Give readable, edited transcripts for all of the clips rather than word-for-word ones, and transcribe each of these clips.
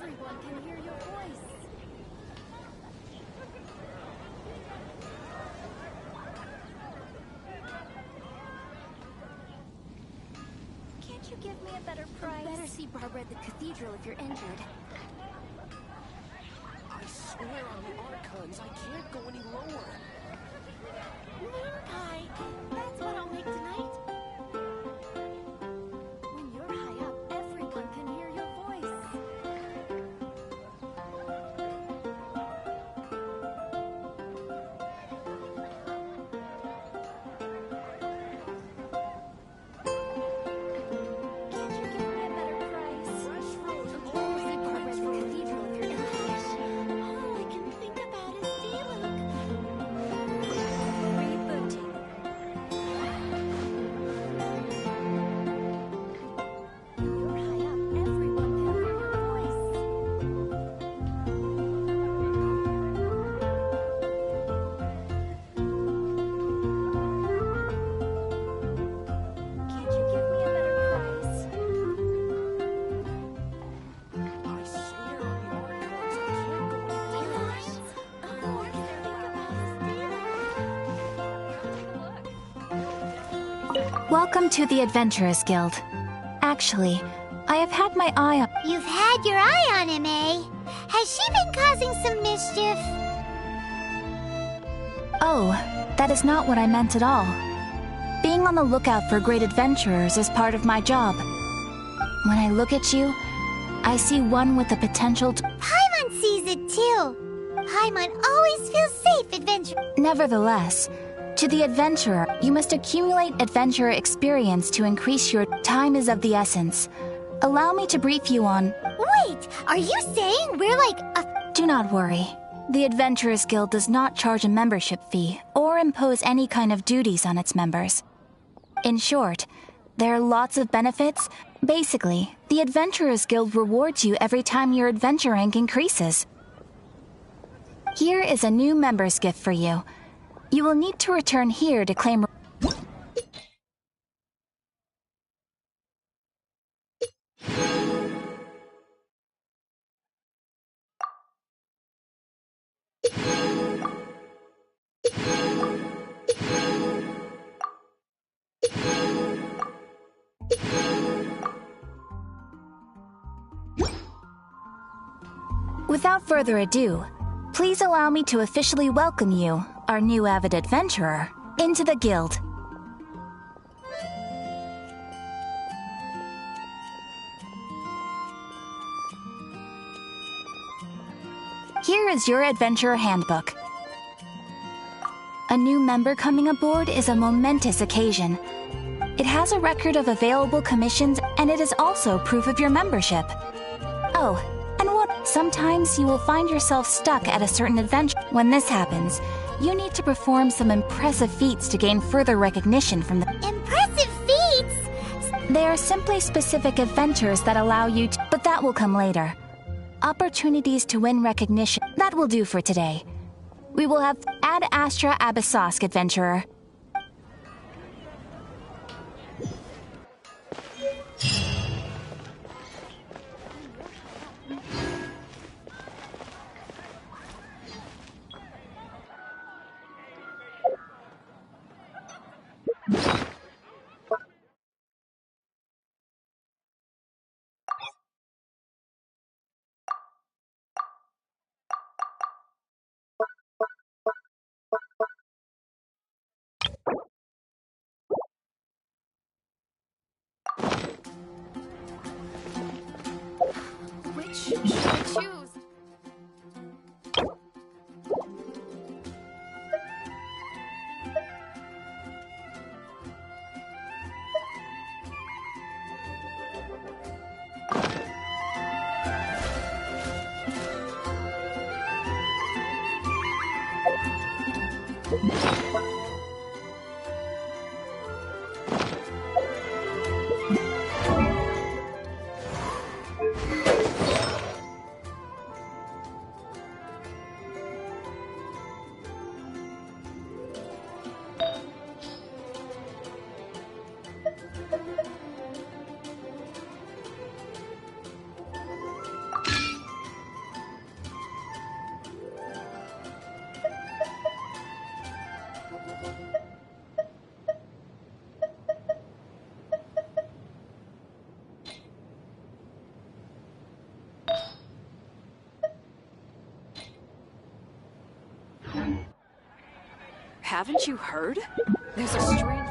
everyone can hear your voice. Can't you give me a better price? You better see Barbara at the cathedral if you're injured. I swear on the Archons, I can't go any lower. Moon pie! That's what I'll make tonight. When you're high up, everyone can hear your voice. Can't you give me a better price? Fresh fruit, You better only see Barbara at the fruit. cathedral if you're injured. All I can think about is D-Luke. Rebooting. When you're high up, everyone can hear your voice. Can't you give me a better price? I swear on the Archons, I can't go any lower. All I can think about is D-Luke. Welcome to the Adventurers Guild. Actually, I have had my eye on... You've had your eye on him, eh? Has she been causing some mischief? Oh, that is not what I meant at all. Being on the lookout for great adventurers is part of my job. When I look at you, I see one with the potential to... Paimon sees it too. Paimon always feels safe adventuring. Nevertheless, to the adventurer, you must accumulate adventurer experience to increase your time is of the essence. Allow me to brief you on... Wait, are you saying we're like a... Do not worry. The Adventurers Guild does not charge a membership fee or impose any kind of duties on its members. In short, there are lots of benefits. Basically, the Adventurers Guild rewards you every time your adventure rank increases. Here is a new member's gift for you. You will need to return here to claim... Without further ado, please allow me to officially welcome you, our new avid adventurer, into the guild. Here is your adventurer handbook. A new member coming aboard is a momentous occasion. It has a record of available commissions, and it is also proof of your membership. Oh, and what? Sometimes you will find yourself stuck at a certain adventure. When this happens, you need to perform some impressive feats to gain further recognition from the... Impressive feats? They are simply specific adventures that allow you to... But that will come later. Opportunities to win recognition. That will do for today. We will have Ad Astra Abyssosk Adventurer. Which should I choose? Haven't you heard? There's a strange...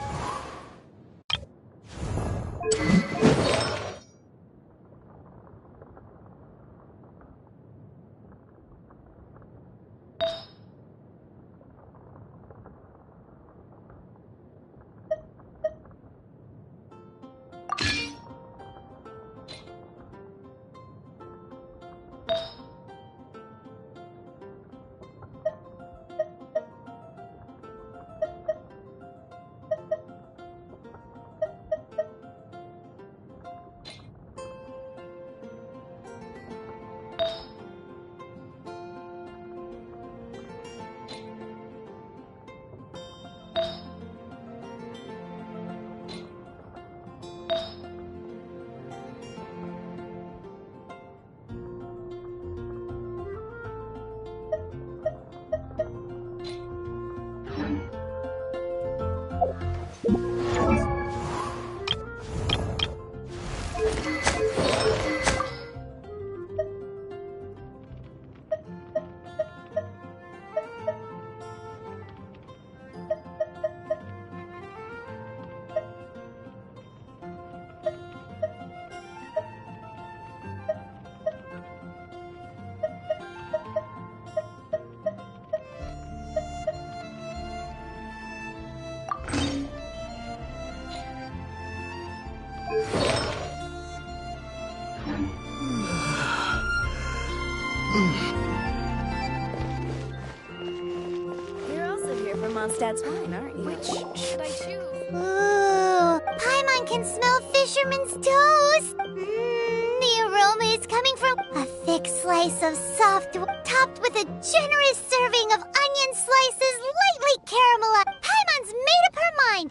You're also here for Mondstadt's wine, aren't you? Which should I choose? Ooh, Paimon can smell fisherman's toast. The aroma is coming from a thick slice of soft, topped with a generous serving of onion slices, lightly caramelized. Paimon's made up her mind.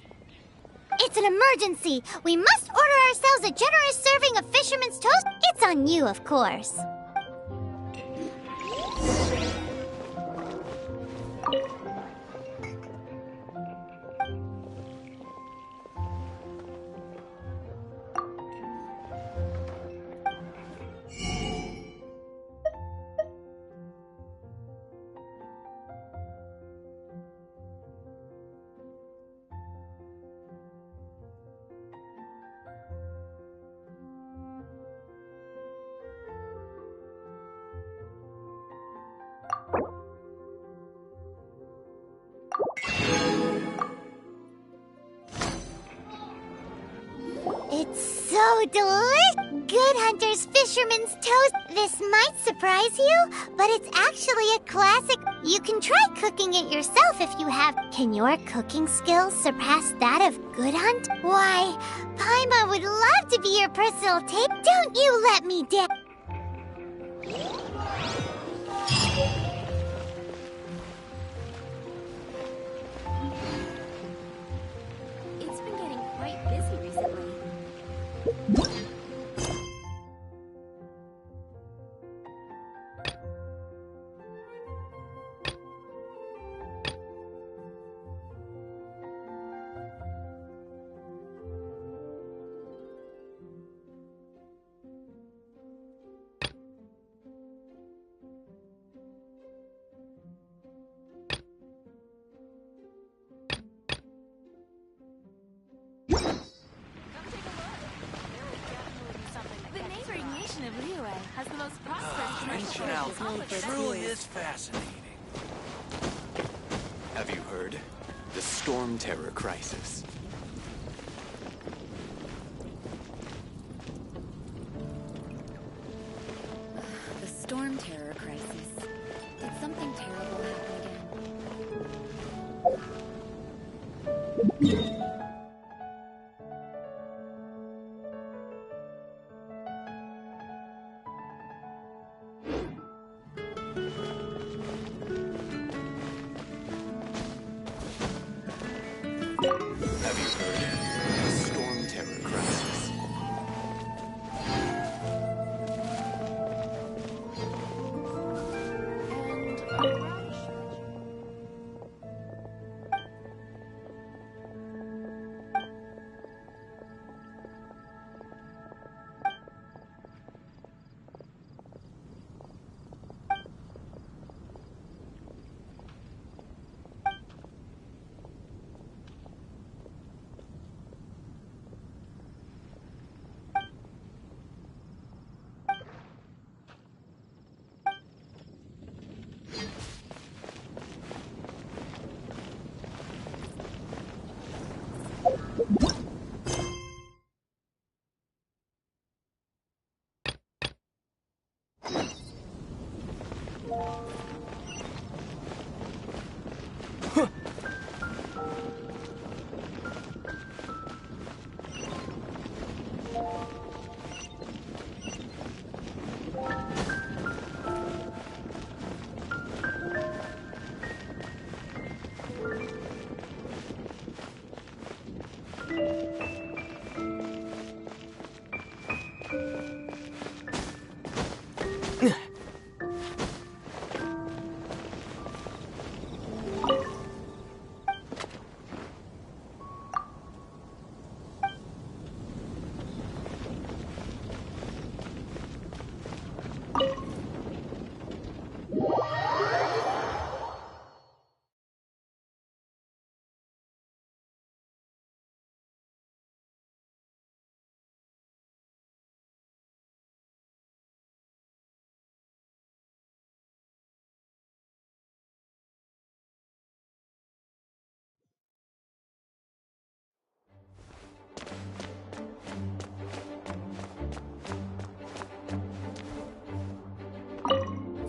It's an emergency. We must order ourselves a generous serving of fisherman's toast. It's on you, of course. It's so delicious! Good Hunter's Fisherman's Toast. This might surprise you, but it's actually a classic. You can try cooking it yourself if you have. Can your cooking skills surpass that of Good Hunt? Why, Paimon would love to be your personal taste. Don't you let me down. It's been getting quite busy recently. Has the most prosperous Genshin Alpha truly is fascinating. Have you heard? The Storm Terror Crisis. The Storm Terror Crisis. Did something terrible happen again?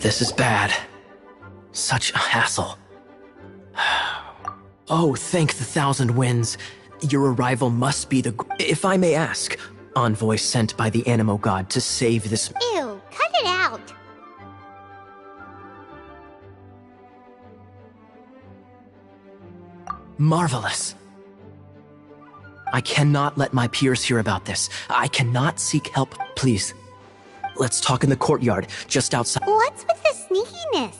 This is bad. Such a hassle. Oh, thank the thousand winds. Your arrival must be if I may ask, envoy sent by the Animo God to save this— Ew, cut it out. Marvelous. I cannot let my peers hear about this. I cannot seek help. Please, let's talk in the courtyard, just outside. What's with the sneakiness?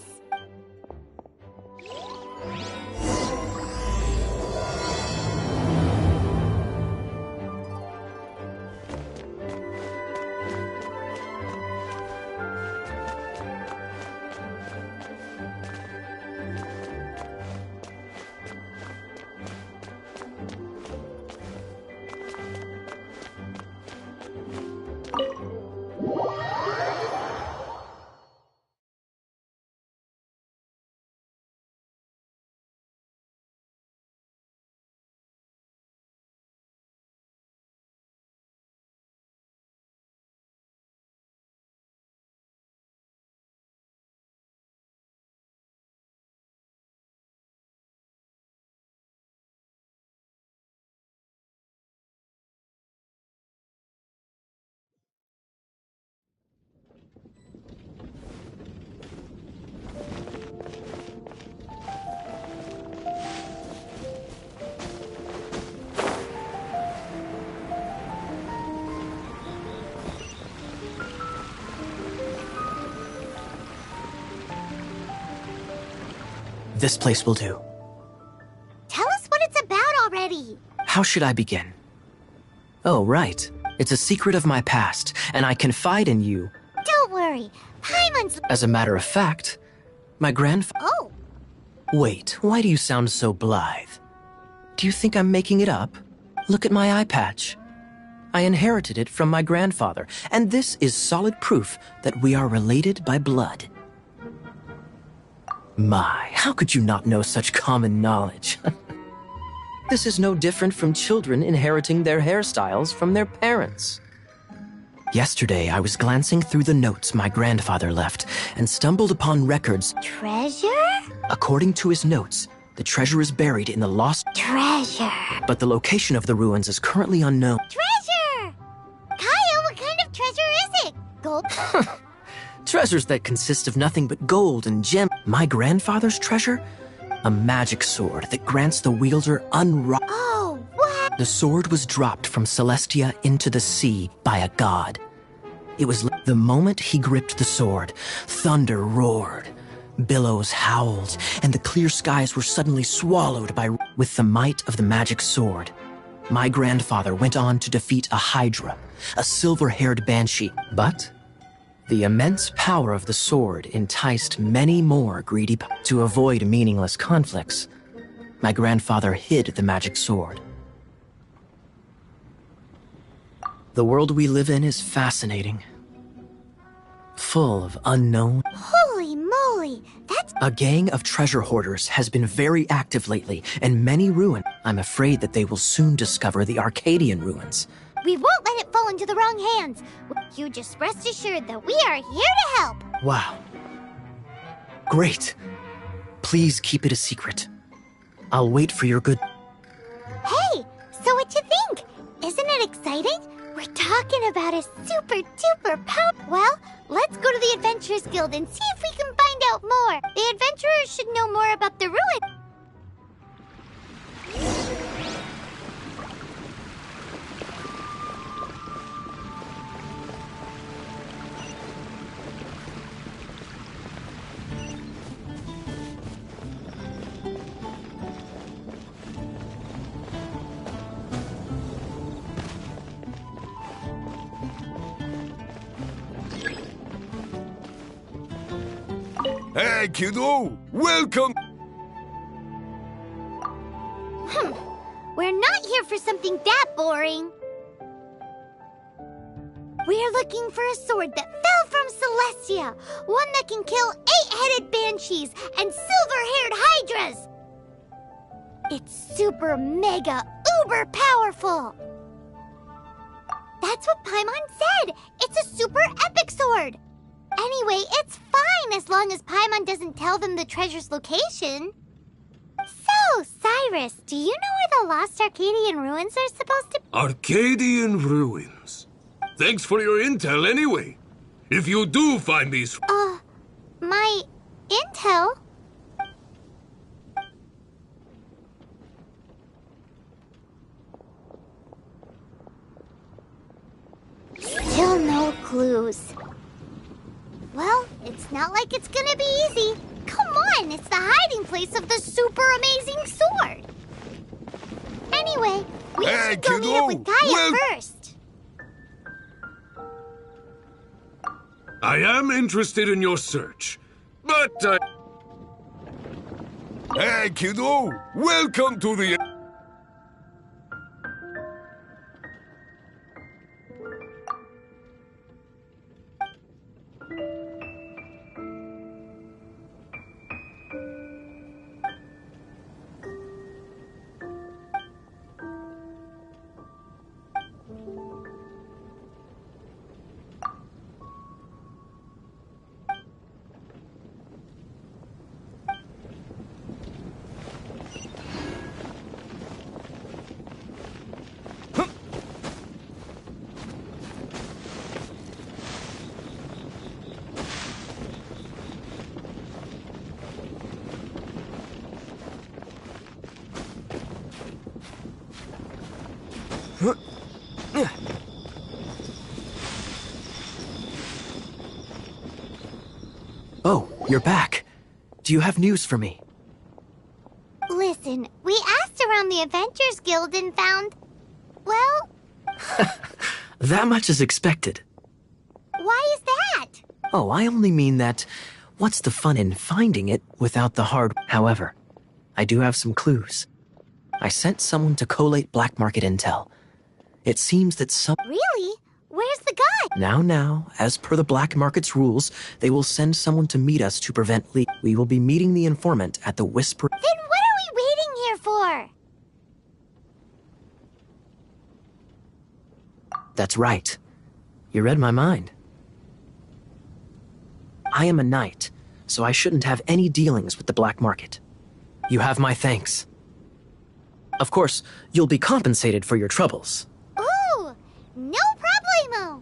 This place will do. Tell us what it's about already. How should I begin? Oh, right. It's a secret of my past, and I confide in you. Don't worry. Paimon's... As a matter of fact, my grandfather... Oh, Wait, why do you sound so blithe? Do you think I'm making it up? Look at my eye patch. I inherited it from my grandfather, and this is solid proof that we are related by blood. My, how could you not know such common knowledge? This is no different from children inheriting their hairstyles from their parents. Yesterday, I was glancing through the notes my grandfather left and stumbled upon records. treasure? According to his notes, the treasure is buried in the lost... Treasure. But the location of the ruins is currently unknown. Treasure! Kaya, what kind of treasure is it? Gold? Treasures that consist of nothing but gold and gems. My grandfather's treasure? A magic sword that grants the wielder Oh, what? The sword was dropped from Celestia into the sea by a god. It was the moment he gripped the sword, thunder roared, billows howled, and the clear skies were suddenly swallowed by... With the might of the magic sword, my grandfather went on to defeat a hydra, a silver-haired banshee. But the immense power of the sword enticed many more greedy... To avoid meaningless conflicts, my grandfather hid the magic sword. The world we live in is fascinating, full of unknown... Holy moly, that's... A gang of treasure hoarders has been very active lately, and many ruin. I'm afraid that they will soon discover the Arcadian ruins. We won't let it fall into the wrong hands. You just rest assured that we are here to help. Wow. Great. Please keep it a secret. I'll wait for your good... Hey, so what you think? Isn't it exciting? We're talking about a super duper power... Well, let's go to the Adventurers Guild and see if we can find out more. The adventurers should know more about the ruin. Hey, kiddo! Welcome! We're not here for something that boring. We're looking for a sword that fell from Celestia. One that can kill 8-headed banshees and silver-haired hydras. It's super mega uber powerful. That's what Paimon said. It's a super epic sword. Anyway, it's fine. fine as long as Paimon doesn't tell them the treasure's location. So, Cyrus, do you know where the lost Arcadian ruins are supposed to be? Arcadian ruins. Thanks for your intel anyway. If you do find these... My intel? Still no clues. Well, it's not like it's gonna be easy. Come on, it's the hiding place of the super amazing sword. Anyway, we should go meet up with Gaia first. I am interested in your search, but Hey, kiddo! Welcome to the... Oh, you're back. Do you have news for me? Listen, we asked around the Adventures Guild and found... Well, That much is expected. why is that? Oh, I only mean that what's the fun in finding it without the hard... However, I do have some clues. I sent someone to collate black market intel. It seems that some... Really? Where's the guy? Now, as per the black market's rules, they will send someone to meet us to prevent leak. We will be meeting the informant at the Whisper... Then what are we waiting here for? That's right. You read my mind. I am a knight, so I shouldn't have any dealings with the black market. You have my thanks. Of course, you'll be compensated for your troubles. Ooh, no problemo.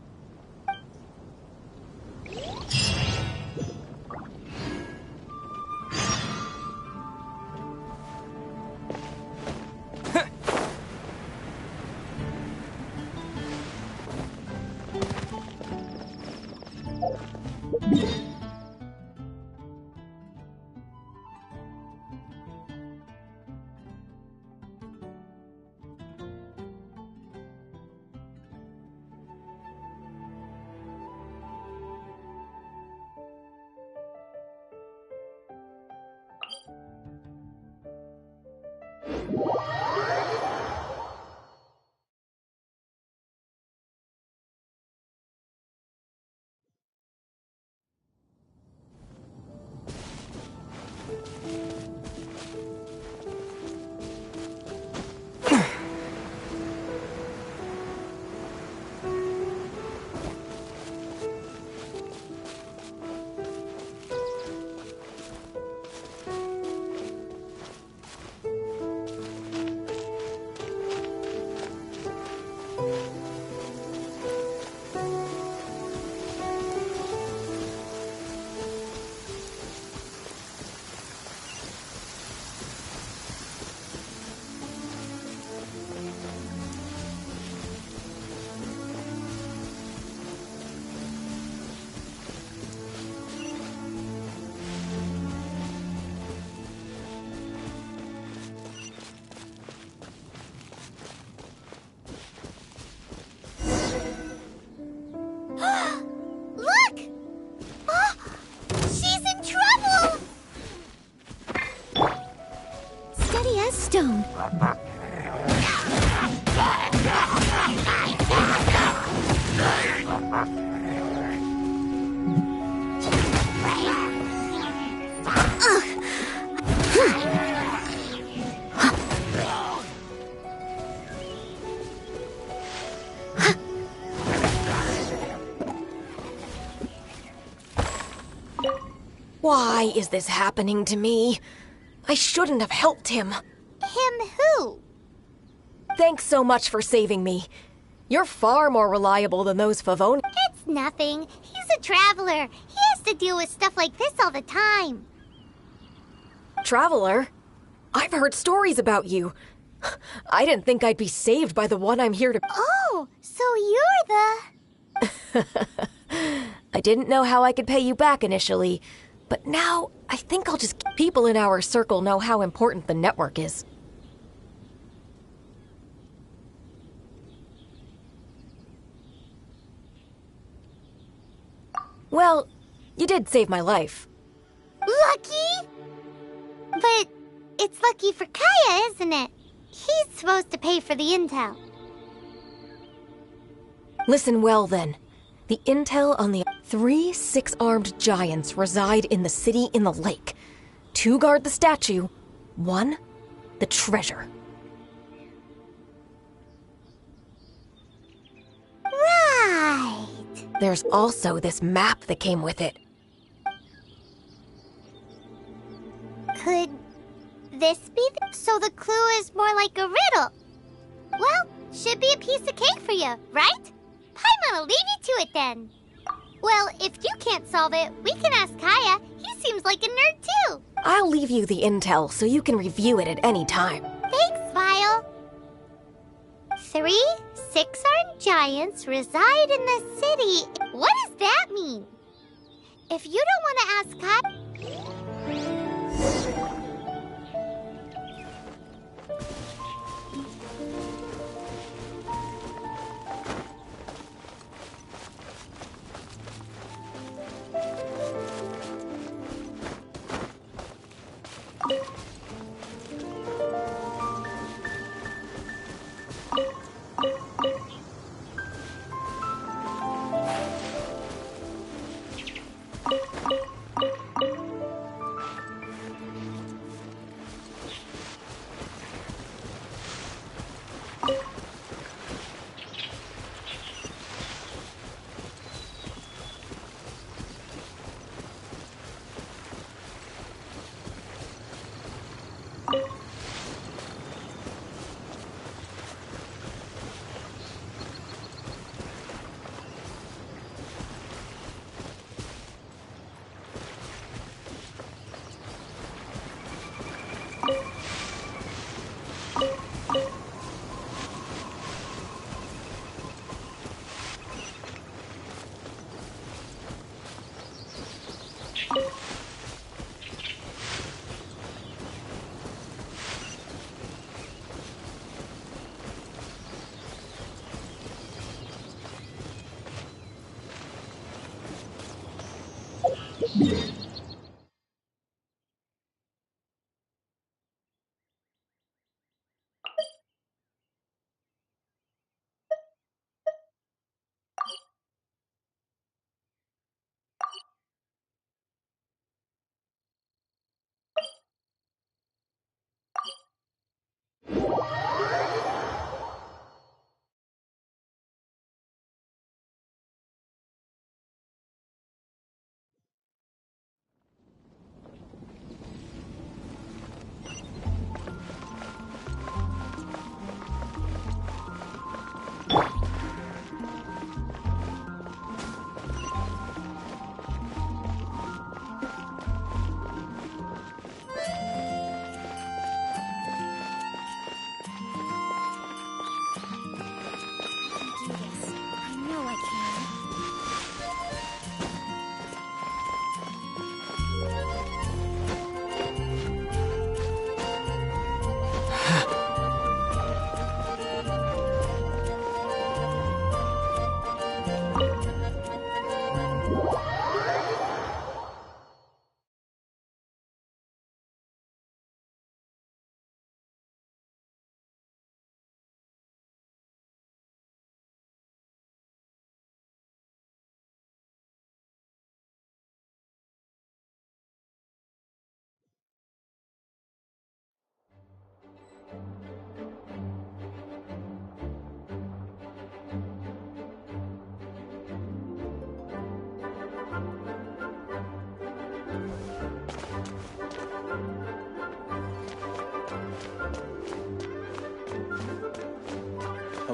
Look! Oh, she's in trouble! Steady as stone. Why is this happening to me? I shouldn't have helped him. Him who? Thanks so much for saving me. You're far more reliable than those Favonians. It's nothing. He's a traveler. He has to deal with stuff like this all the time. Traveler? I've heard stories about you. I didn't think I'd be saved by the one I'm here to... Oh, so you're the... I didn't know how I could pay you back initially, but now I think I'll just... People in our circle know how important the network is. Well, you did save my life. Lucky? But it's lucky for Kaya, isn't it? He's supposed to pay for the intel. Listen well, then. The intel on the 3 six-armed giants reside in the city in the lake. 2 guard the statue, 1 the treasure. Right. There's also this map that came with it. Could this be so the clue is more like a riddle? Well, should be a piece of cake for you, right? Paimon'll leave you to it then. Well, if you can't solve it, we can ask Kaya. He seems like a nerd too. I'll leave you the intel so you can review it at any time. Thanks, Vile. 3 six-armed giants reside in the city. What does that mean? If you don't want to ask Kaya...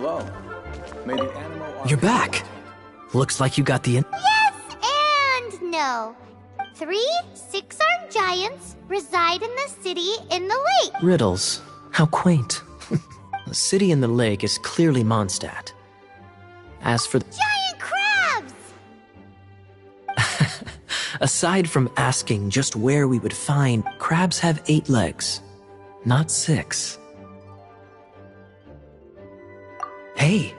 Hello. May the animal... You're back. Looks like you got the... Yes and no. 3 six-armed giants reside in the city in the lake. Riddles. How quaint. The city in the lake is clearly Mondstadt. As for... Giant crabs! Aside from asking just where we would find, crabs have 8 legs, not 6. Hey,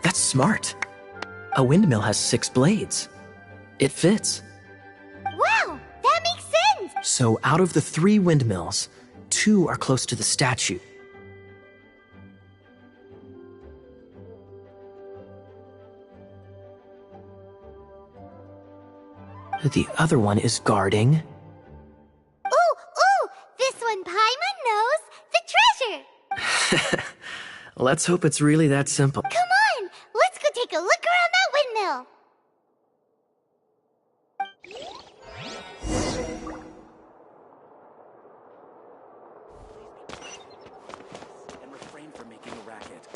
that's smart. A windmill has 6 blades. It fits. Wow, that makes sense! So out of the 3 windmills, 2 are close to the statue. The other one is guarding... Ooh! This one Paimon knows! The treasure! Let's hope it's really that simple. Come on! Let's go take a look around that windmill! And refrain from making a racket.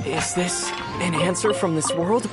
Is this an answer from this world?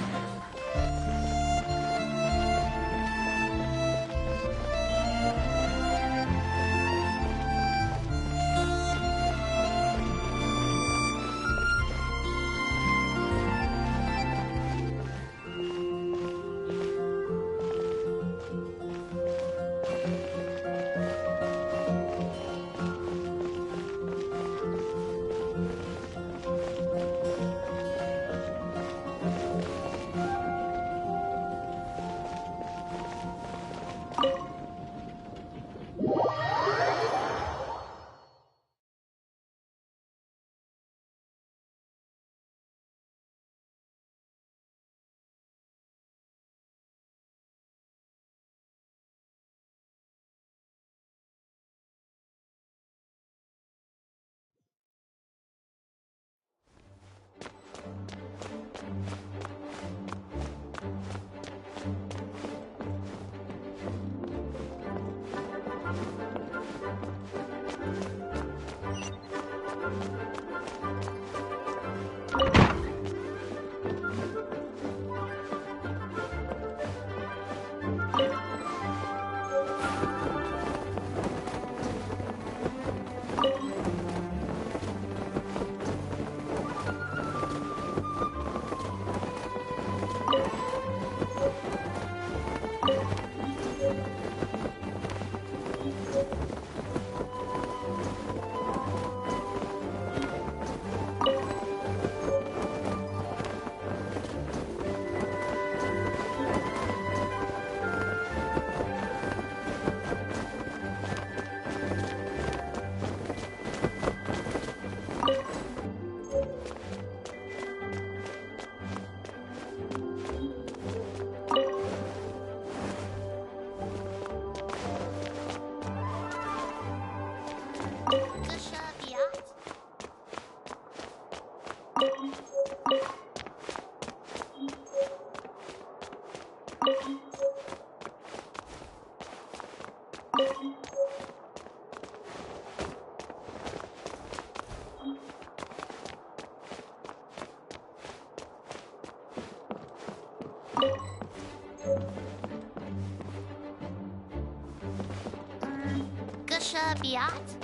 Gusha Biat?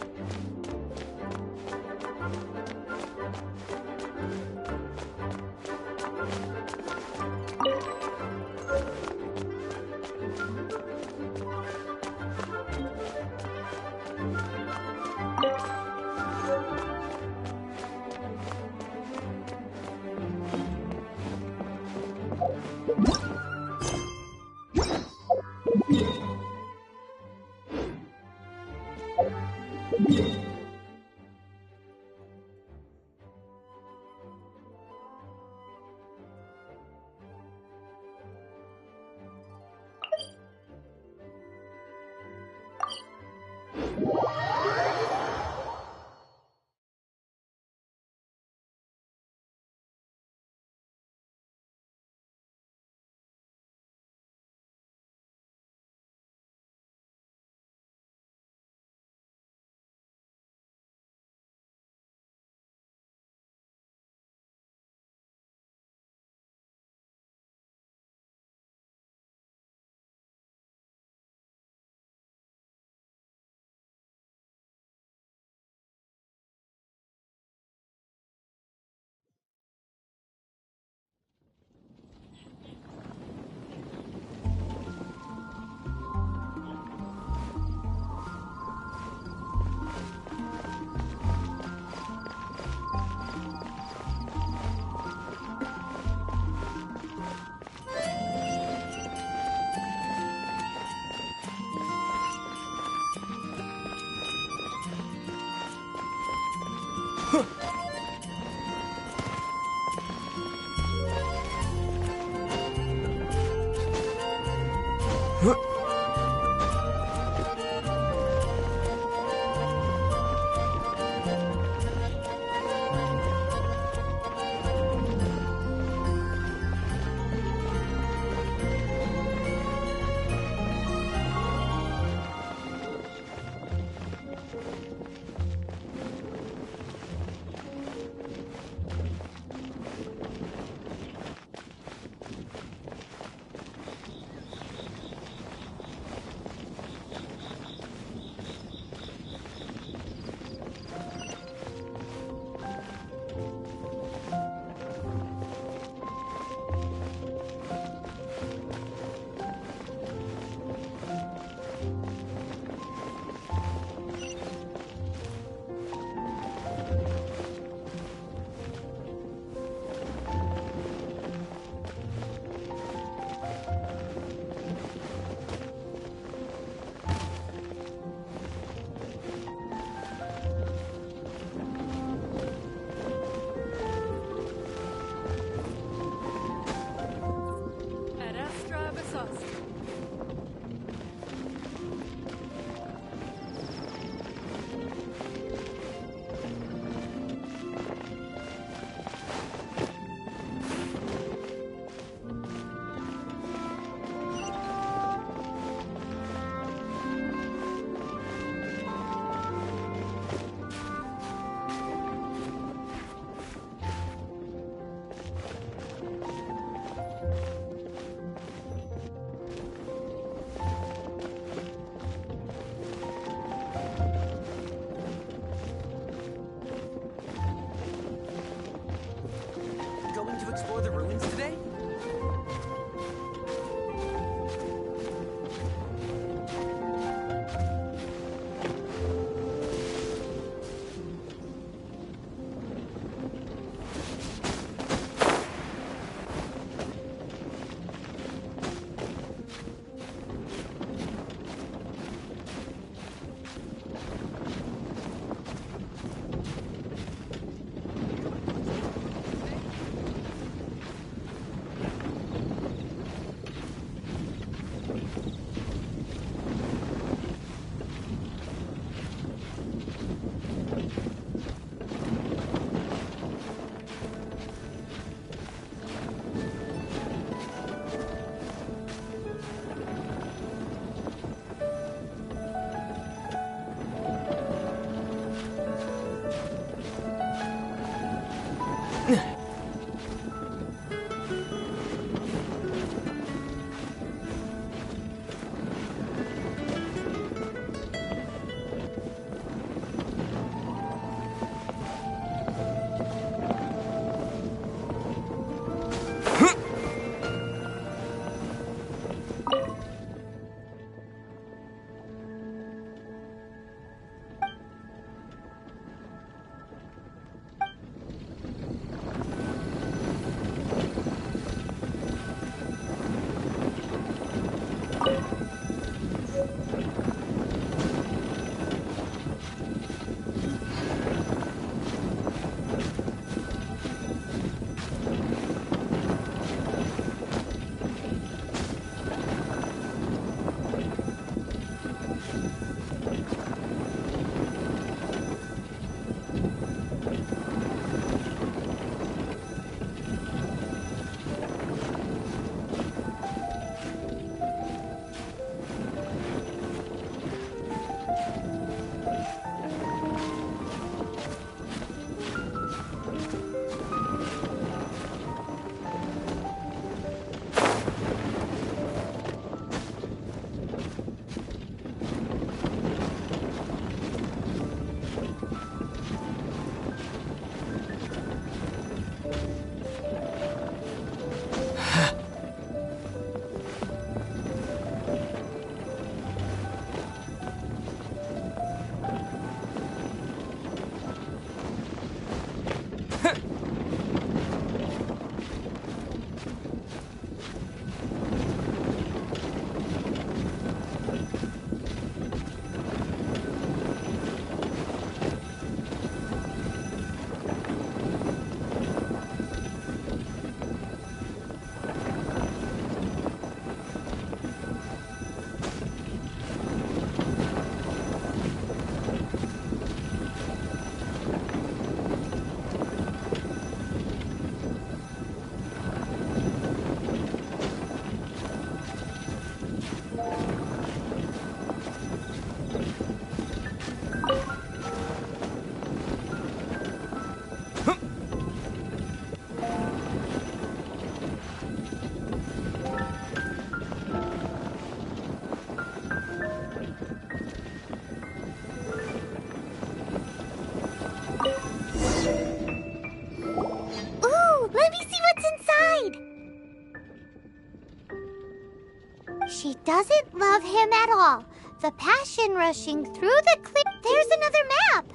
doesn't love him at all. The passion rushing through the clear... There's another map!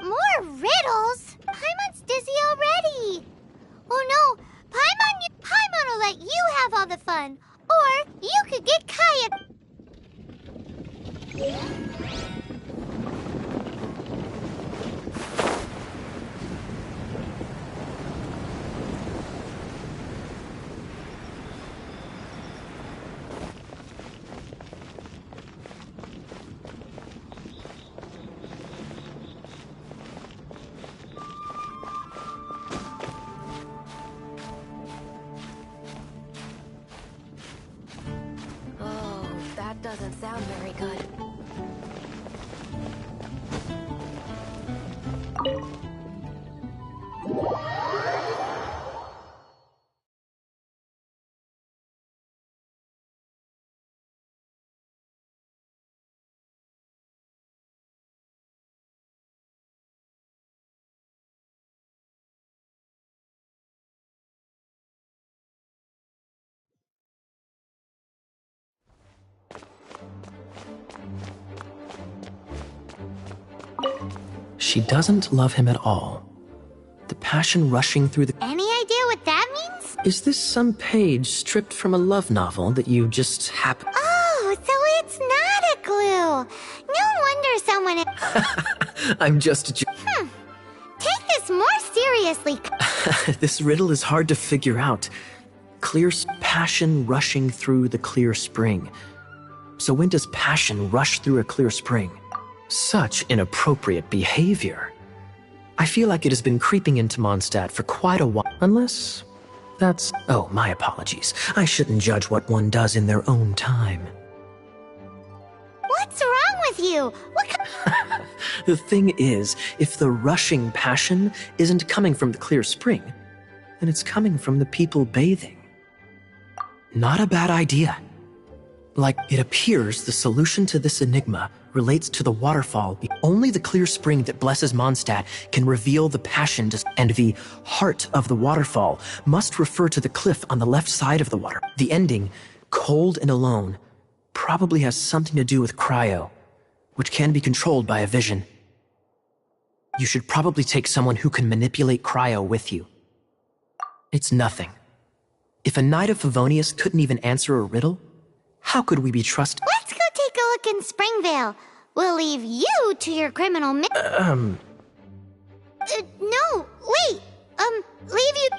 More riddles? Paimon's dizzy already! Oh no! Paimon will let you have all the fun! Or you could get Kaya... Oh, that doesn't sound very good. She doesn't love him at all. The passion rushing through the... Any idea what that means? Is this some page stripped from a love novel that you just happen... Oh, so it's not a clue. No wonder someone... I'm just... Take this more seriously. This riddle is hard to figure out. Passion rushing through the clear spring. So when does passion rush through a clear spring? Such inappropriate behavior. I feel like it has been creeping into Mondstadt for quite a while. Unless... that's... Oh, my apologies. I shouldn't judge what one does in their own time. What's wrong with you? The thing is, if the rushing passion isn't coming from the clear spring, then it's coming from the people bathing. Not a bad idea. Like, it appears the solution to this enigma relates to the waterfall. Only the clear spring that blesses Mondstadt can reveal the passion and the heart of the waterfall must refer to the cliff on the left side of the water. The ending, cold and alone, probably has something to do with cryo, which can be controlled by a vision. You should probably take someone who can manipulate cryo with you. It's nothing. If a Knight of Favonius couldn't even answer a riddle, how could we be trusted? Let's go take a look in Springvale. We'll leave you to your criminal no, wait. Leave you...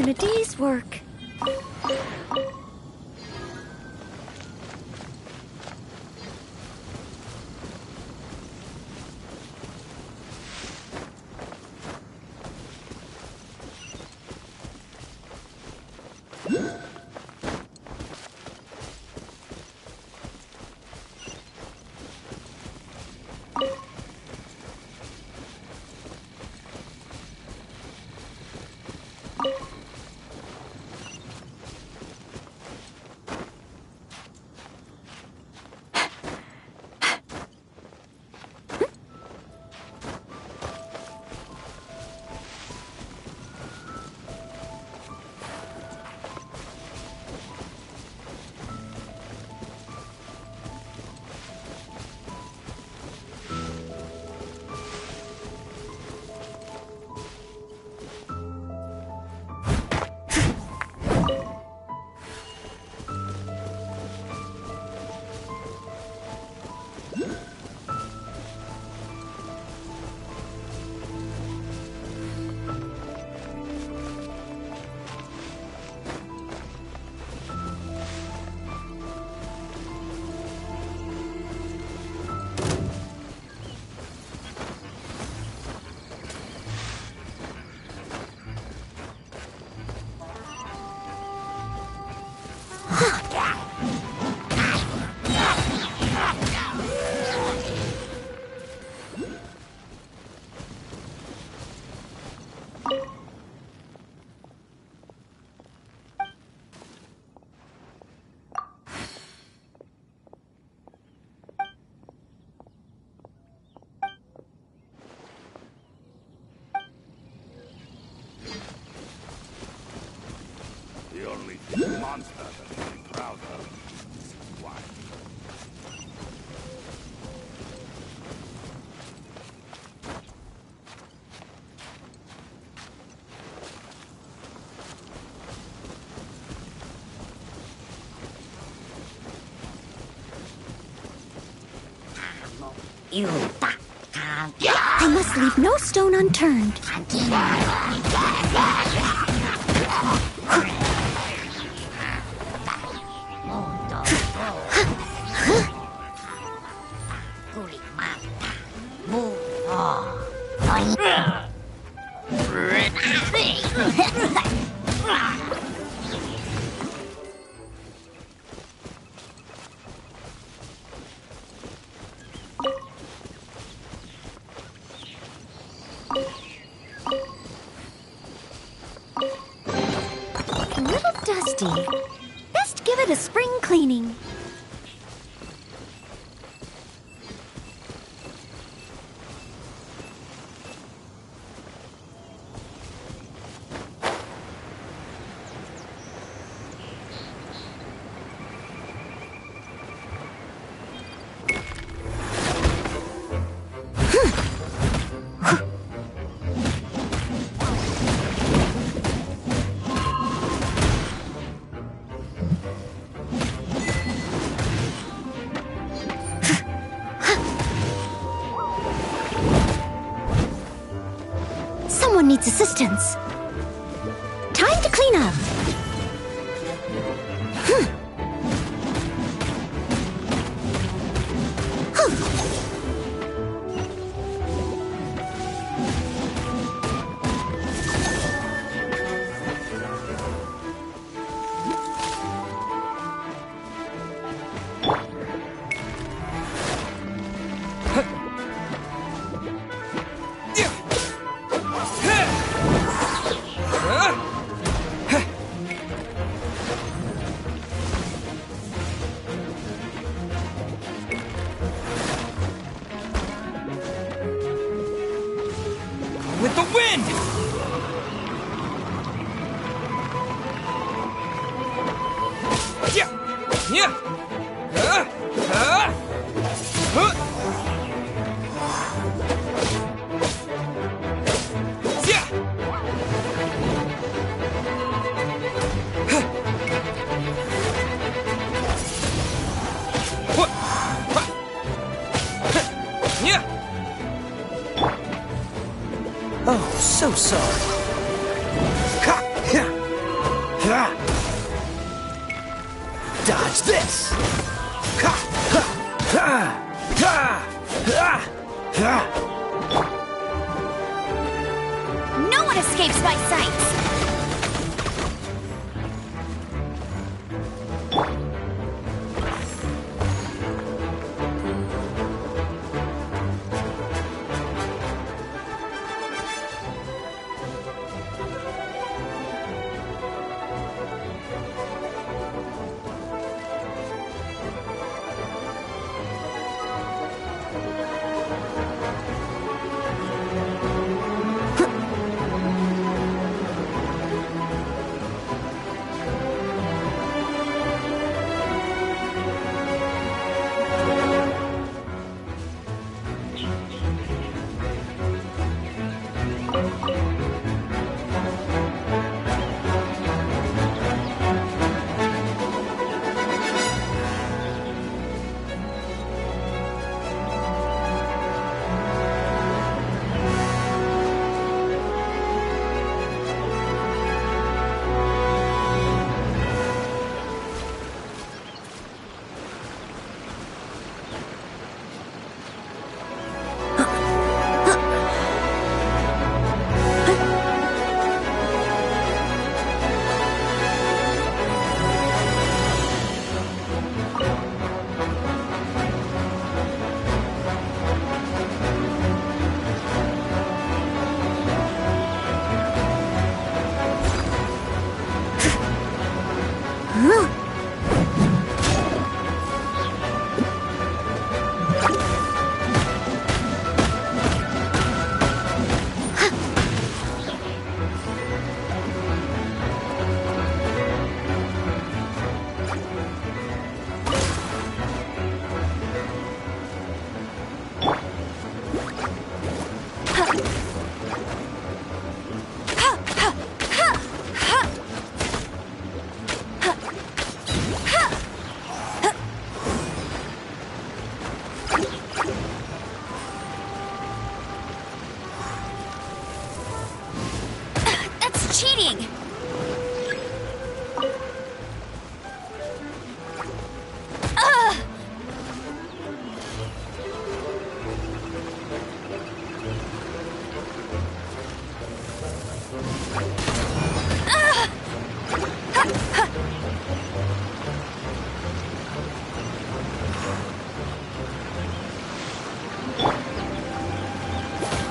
been a day's work. The only monster that can be proud of is wine. I must leave no stone unturned. A little dusty. Best give it a spring cleaning. Someone needs assistance. Time to clean up. With the wind! Yeah! Yeah! Oh, so sorry. No one escapes my sights! Cheating!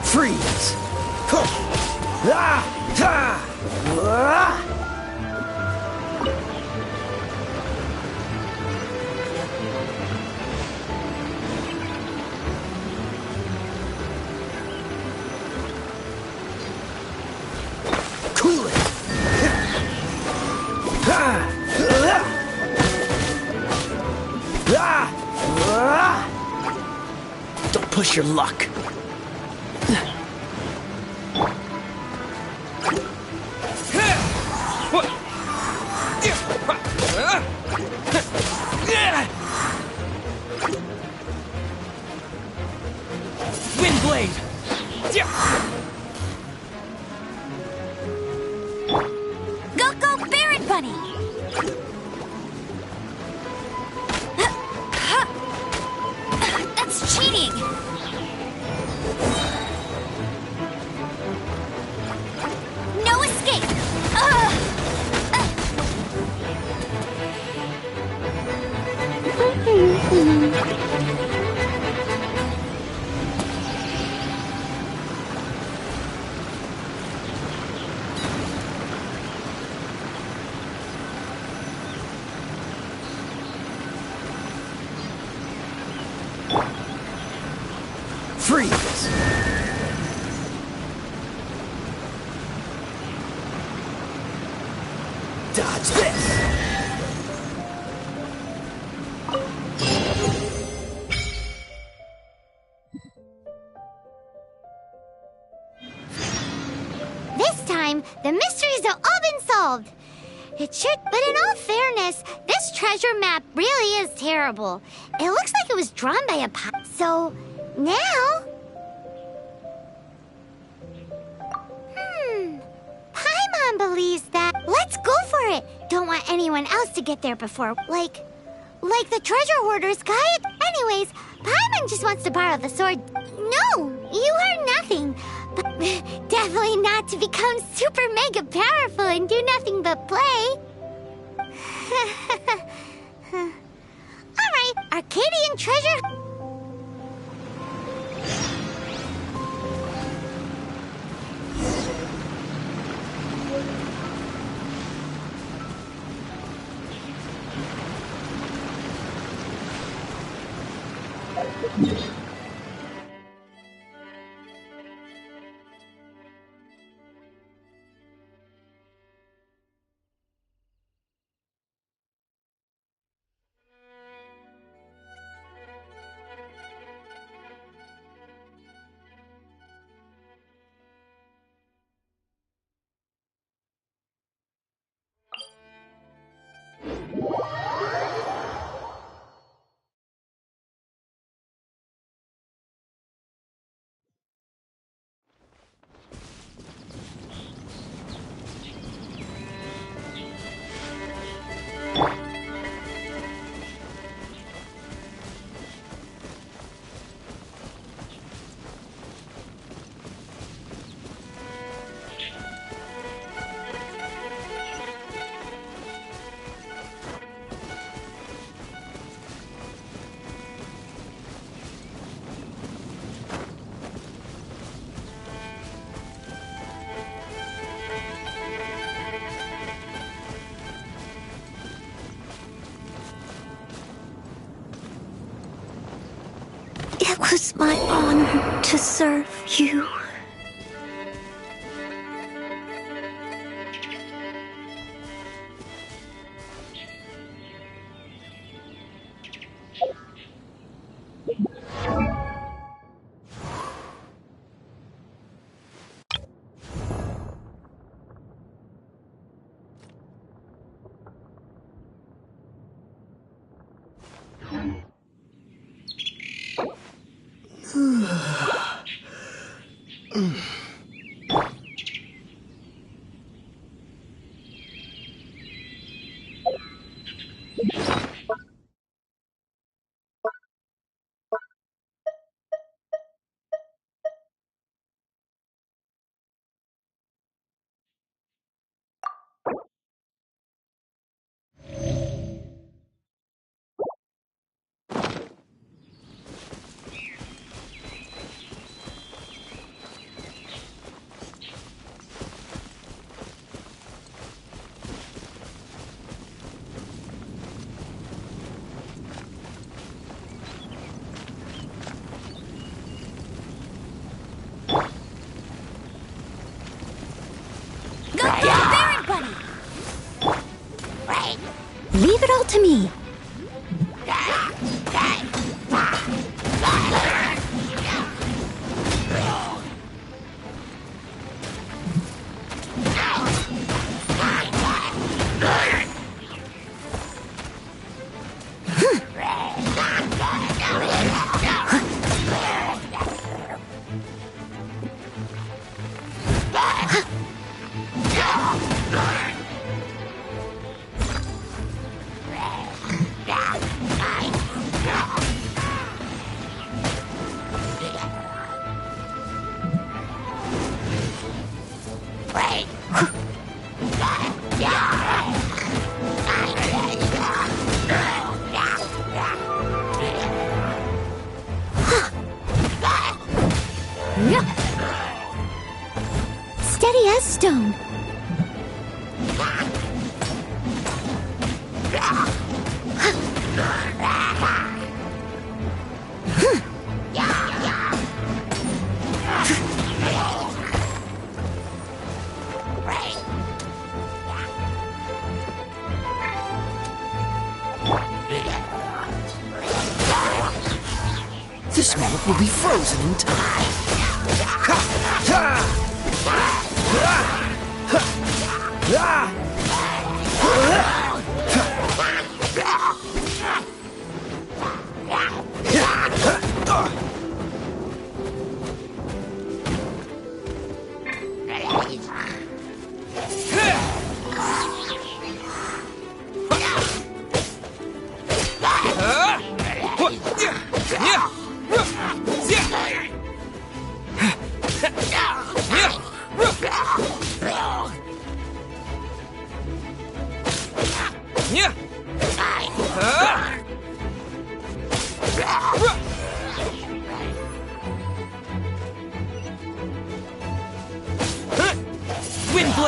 Freeze! Cool it! Don't push your luck. Wind blade! Go, go, Barret Bunny! That's cheating! No escape! Freeze! Dodge this! This time, the mysteries have all been solved. It should, but in all fairness, this treasure map really is terrible. It looks like it was drawn by a so now... Paimon believes that. Let's go for it. Don't want anyone else to get there before, like the treasure hoarder's guide. Anyways, Paimon just wants to borrow the sword. No, you heard nothing. But definitely not to become super mega powerful and do nothing but play. Alright, Arcadian treasure... It was my honor to serve you. Leave it all to me. Steady as stone. This moment will be frozen in time.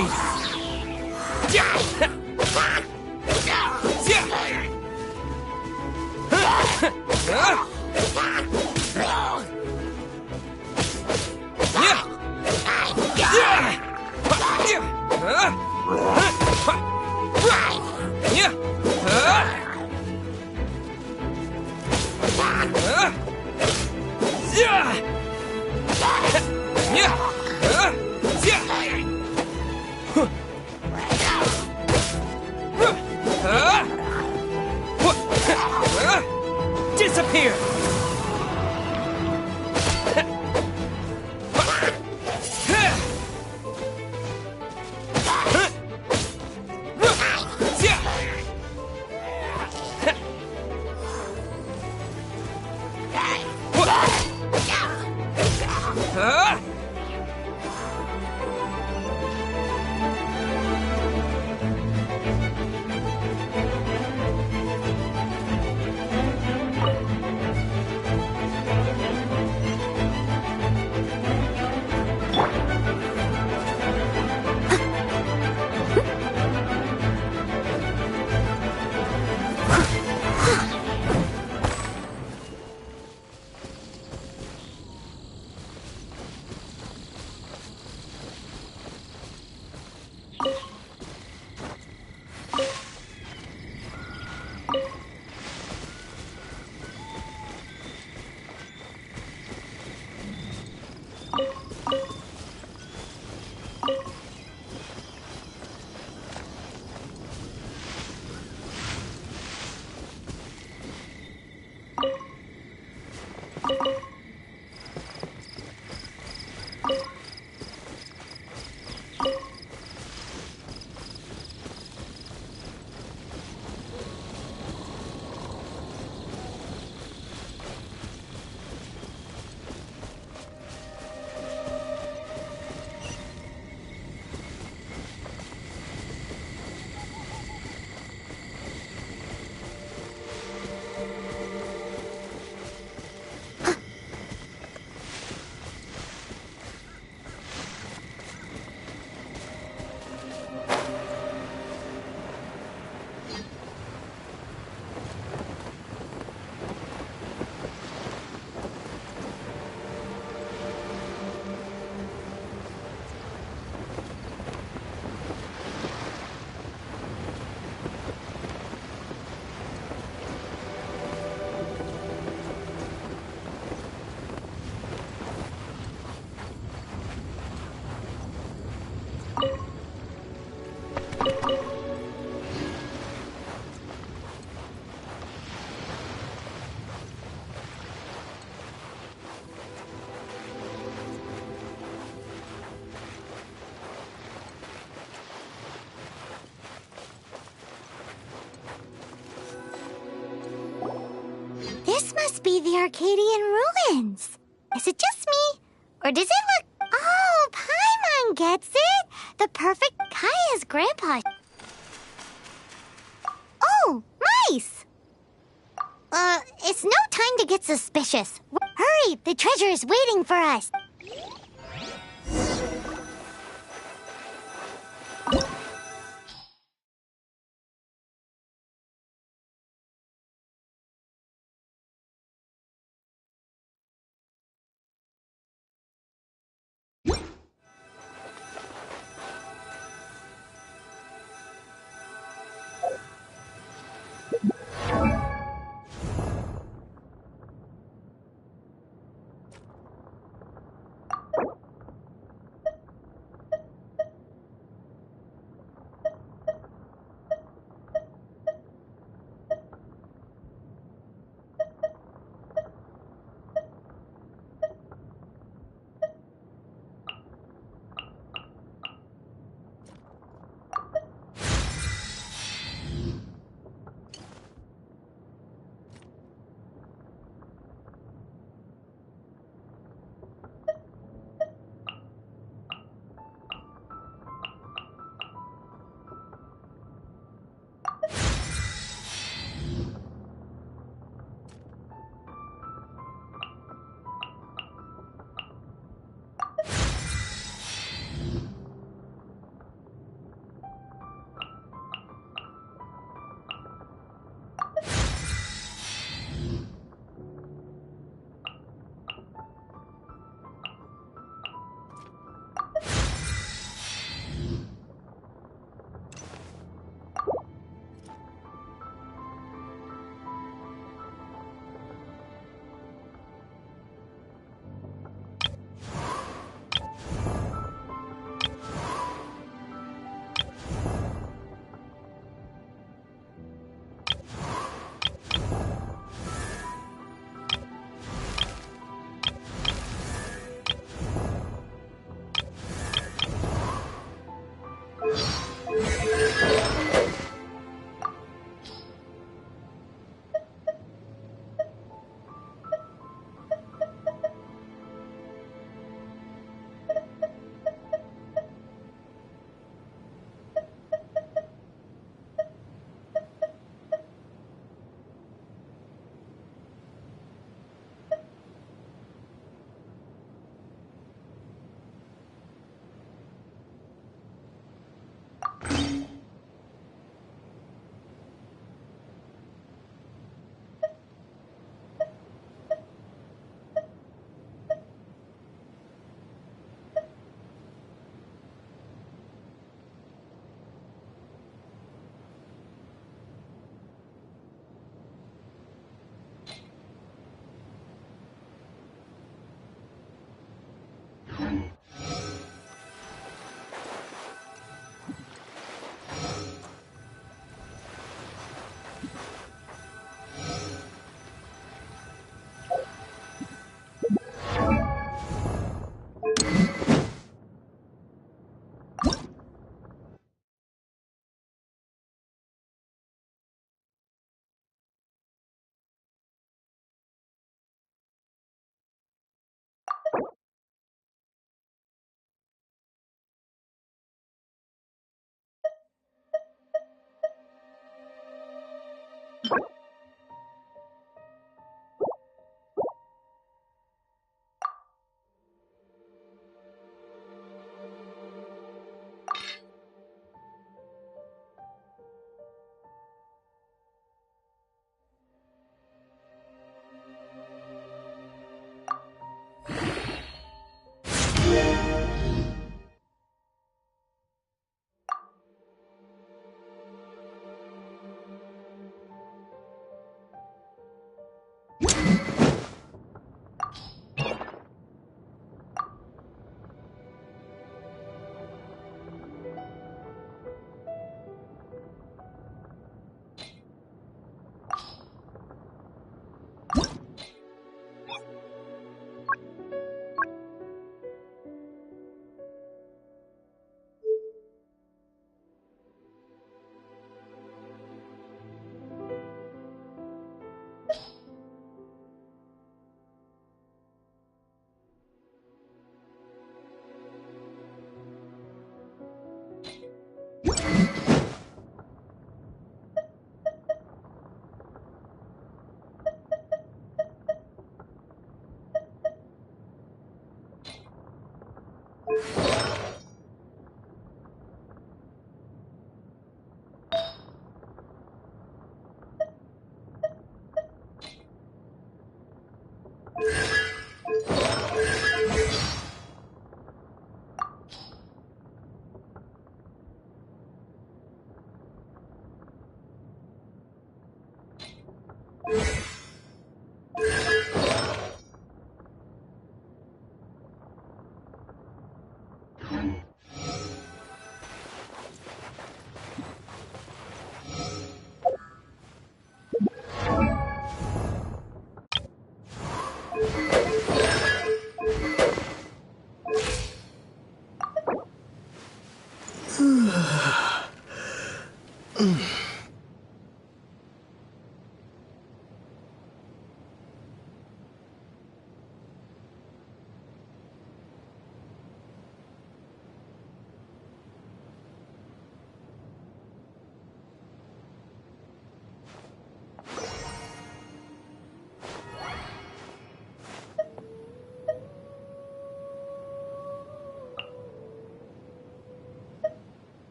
blade! Disappear! This must be the Arcadian ruins. Is it just me? Or does it look... Oh, Paimon gets it! The perfect Kaya's grandpa. Oh, mice! It's no time to get suspicious. Hurry, the treasure is waiting for us.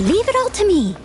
Leave it all to me.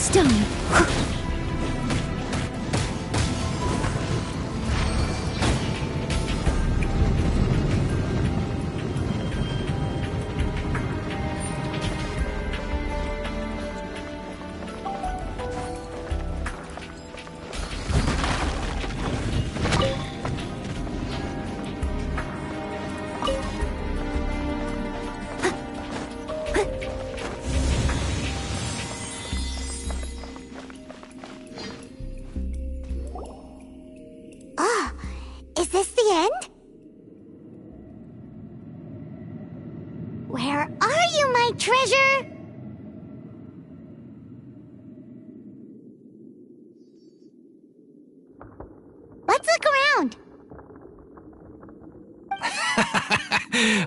stone. Is this the end? Where are you, my treasure? Let's look around.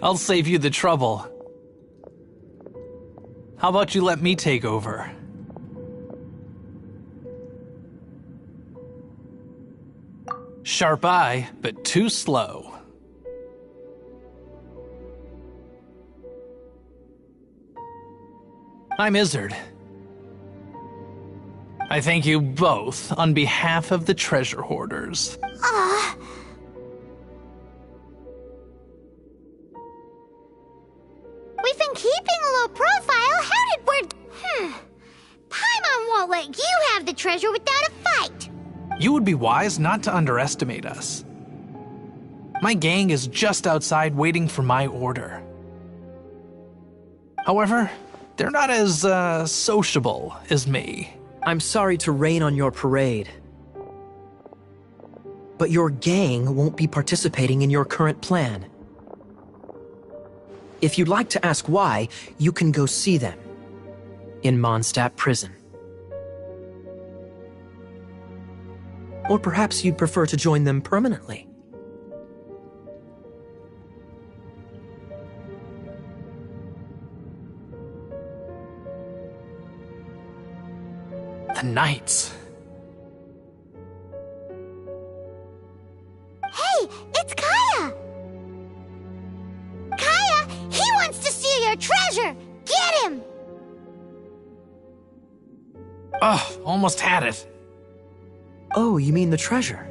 I'll save you the trouble. How about you let me take over? Sharp eye, but too slow. I'm Izzard. I thank you both on behalf of the treasure hoarders. We've been keeping a low profile. How did word... Paimon won't let you have the treasure without a fight. You would be wise not to underestimate us. My gang is just outside waiting for my order. However, they're not as, sociable as me. I'm sorry to rain on your parade, but your gang won't be participating in your current plan. If you'd like to ask why, you can go see them in Mondstadt Prison. Or perhaps you'd prefer to join them permanently. The Knights. Hey, it's Kaya! Kaya, he wants to steal your treasure! Get him! Ugh, almost had it. Oh, you mean the treasure?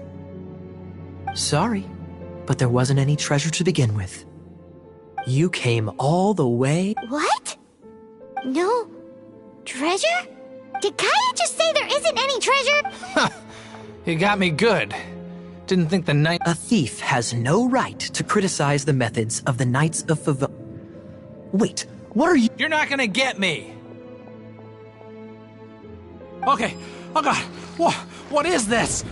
Sorry, but there wasn't any treasure to begin with. You came all the way... What? No treasure? Did Kaya just say there isn't any treasure? You got me good. Didn't think the Knight... A thief has no right to criticize the methods of the Knights of Favonius. Wait, what are you... You're not gonna get me! Okay, oh god, what is this?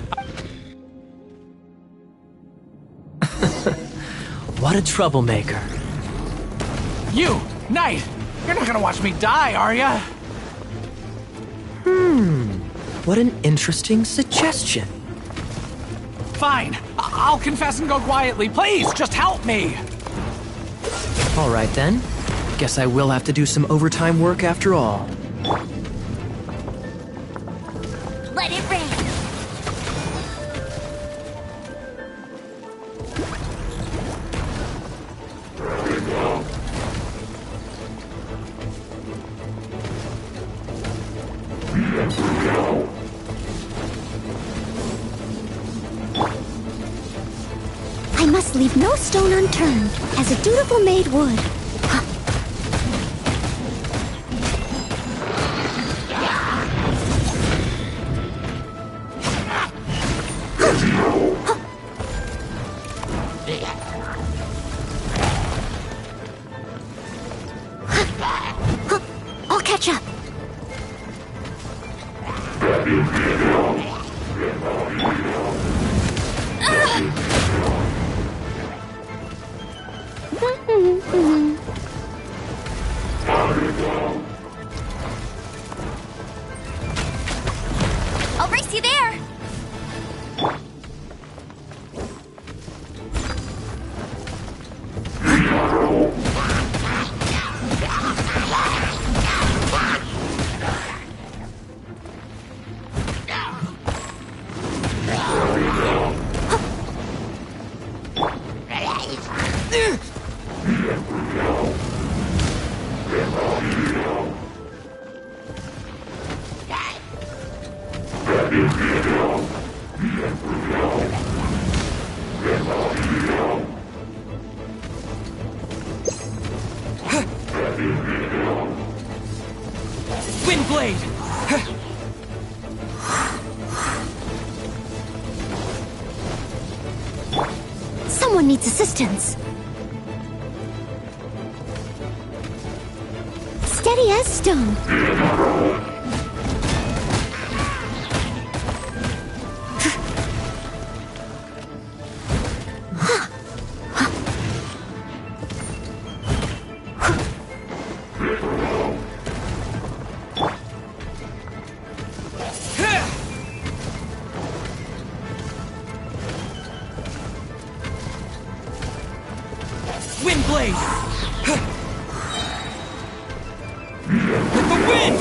What a troublemaker. You, Knight! You're not gonna watch me die, are ya? What an interesting suggestion. Fine, I'll confess and go quietly. Please, just help me! All right then. Guess I will have to do some overtime work after all. Let it rain. I must leave no stone unturned, as a dutiful maid would. I'll catch up. I'll race you there. Windblade! Someone needs assistance. Steady as stone. Windblade! With the wind!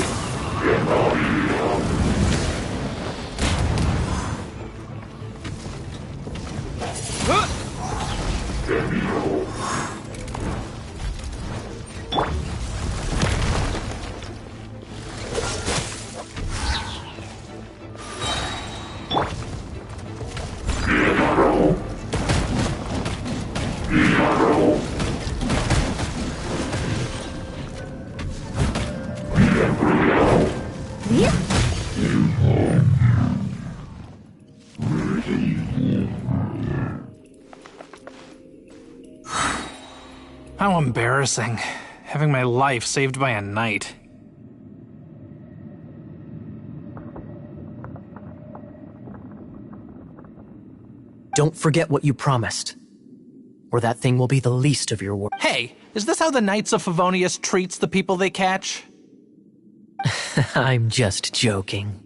How embarrassing. Having my life saved by a knight. Don't forget what you promised, or that thing will be the least of your worries. Hey, is this how the Knights of Favonius treats the people they catch? I'm just joking.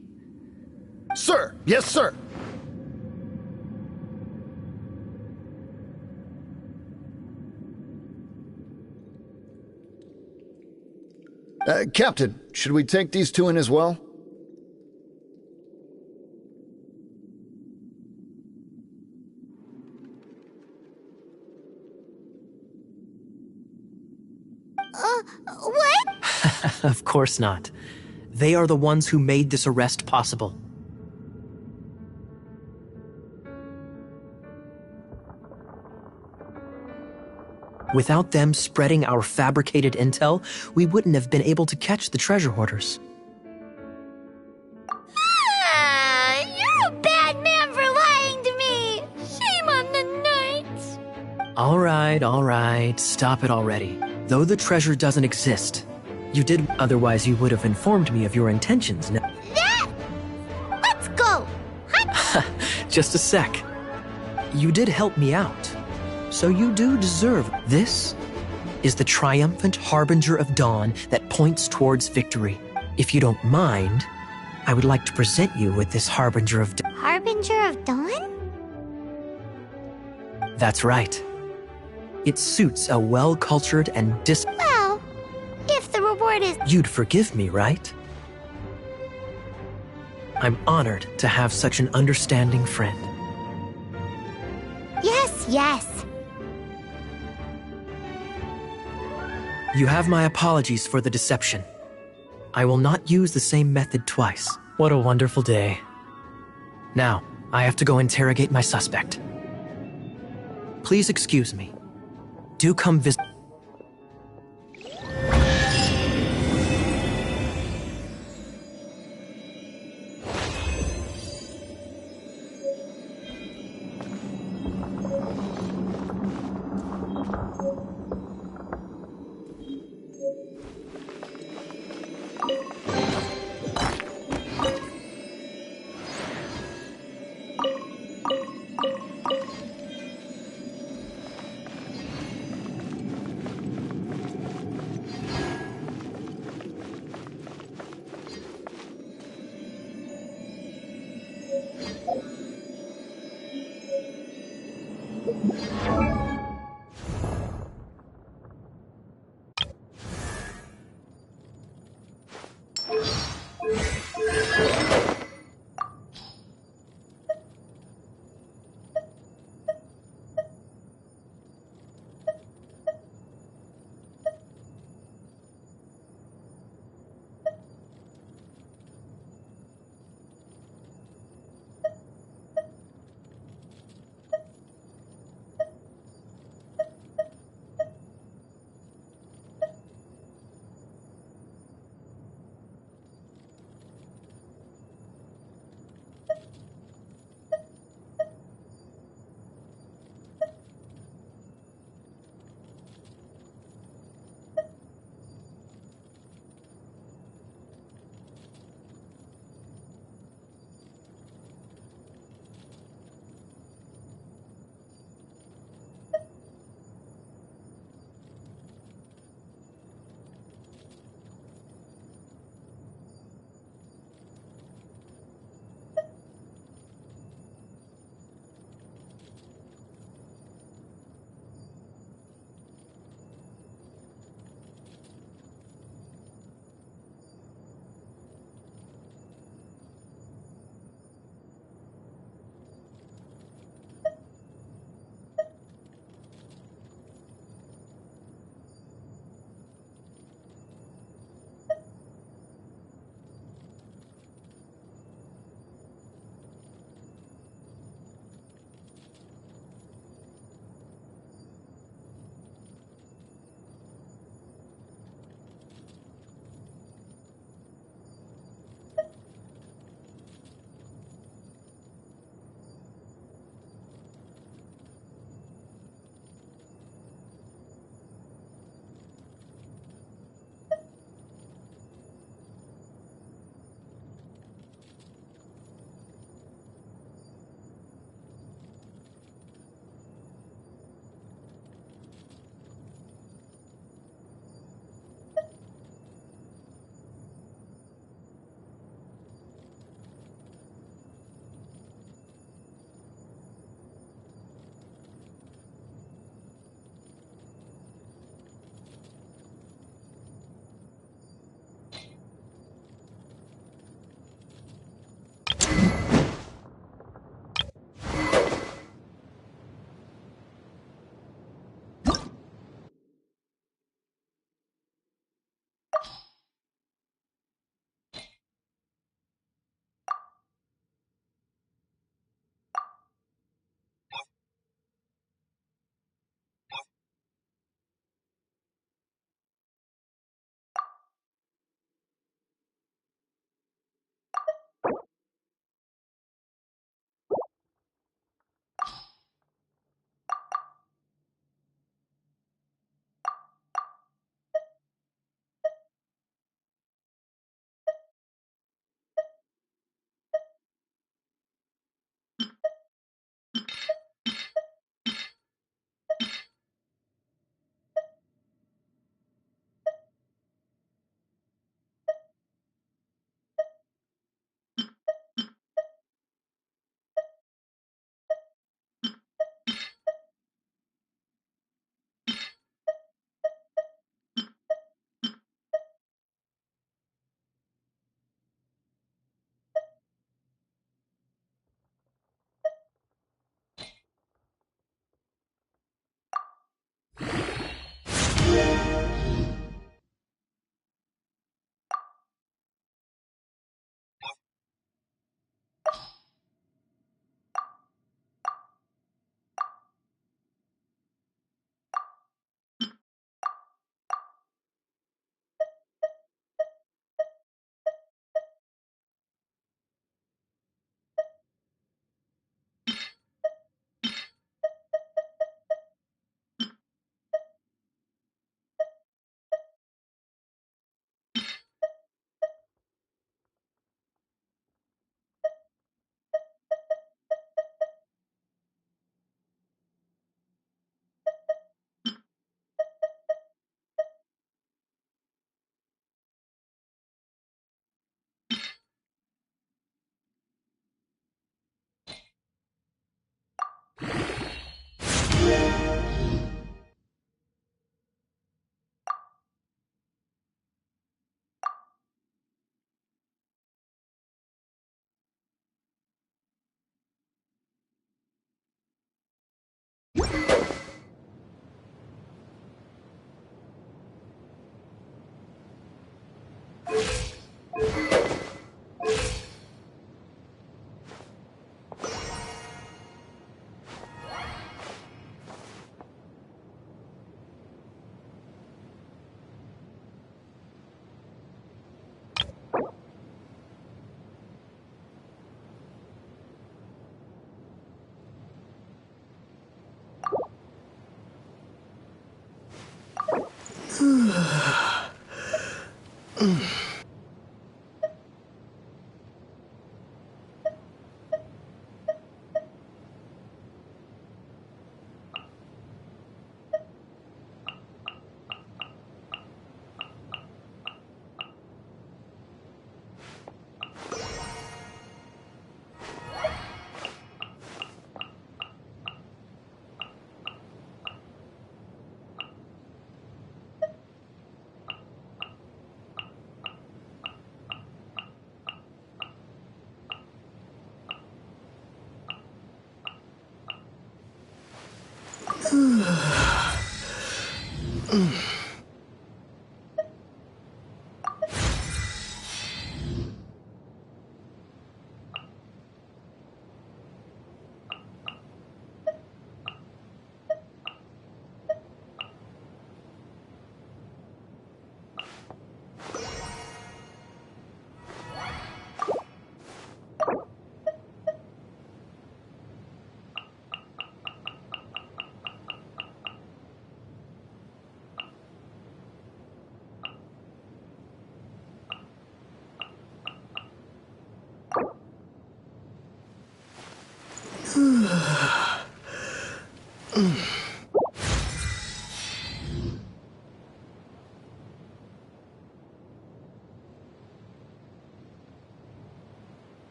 Sir! Yes, sir! Captain, should we take these two in as well? What? Of course not. They are the ones who made this arrest possible. Without them spreading our fabricated intel, we wouldn't have been able to catch the treasure hoarders. You're a bad man for lying to me! Shame on the Knights! All right, stop it already. Though the treasure doesn't exist, you did, otherwise you would have informed me of your intentions. Let's go! Just a sec. You did help me out, so you do deserve. This is the triumphant harbinger of dawn that points towards victory. If you don't mind, I would like to present you with this harbinger of dawn. Harbinger of Dawn? That's right. It suits a well-cultured and Well, if the reward is... You'd forgive me, right? I'm honored to have such an understanding friend. Yes. You have my apologies for the deception. I will not use the same method twice. What a wonderful day. Now, I have to go interrogate my suspect. Please excuse me. Do come visit.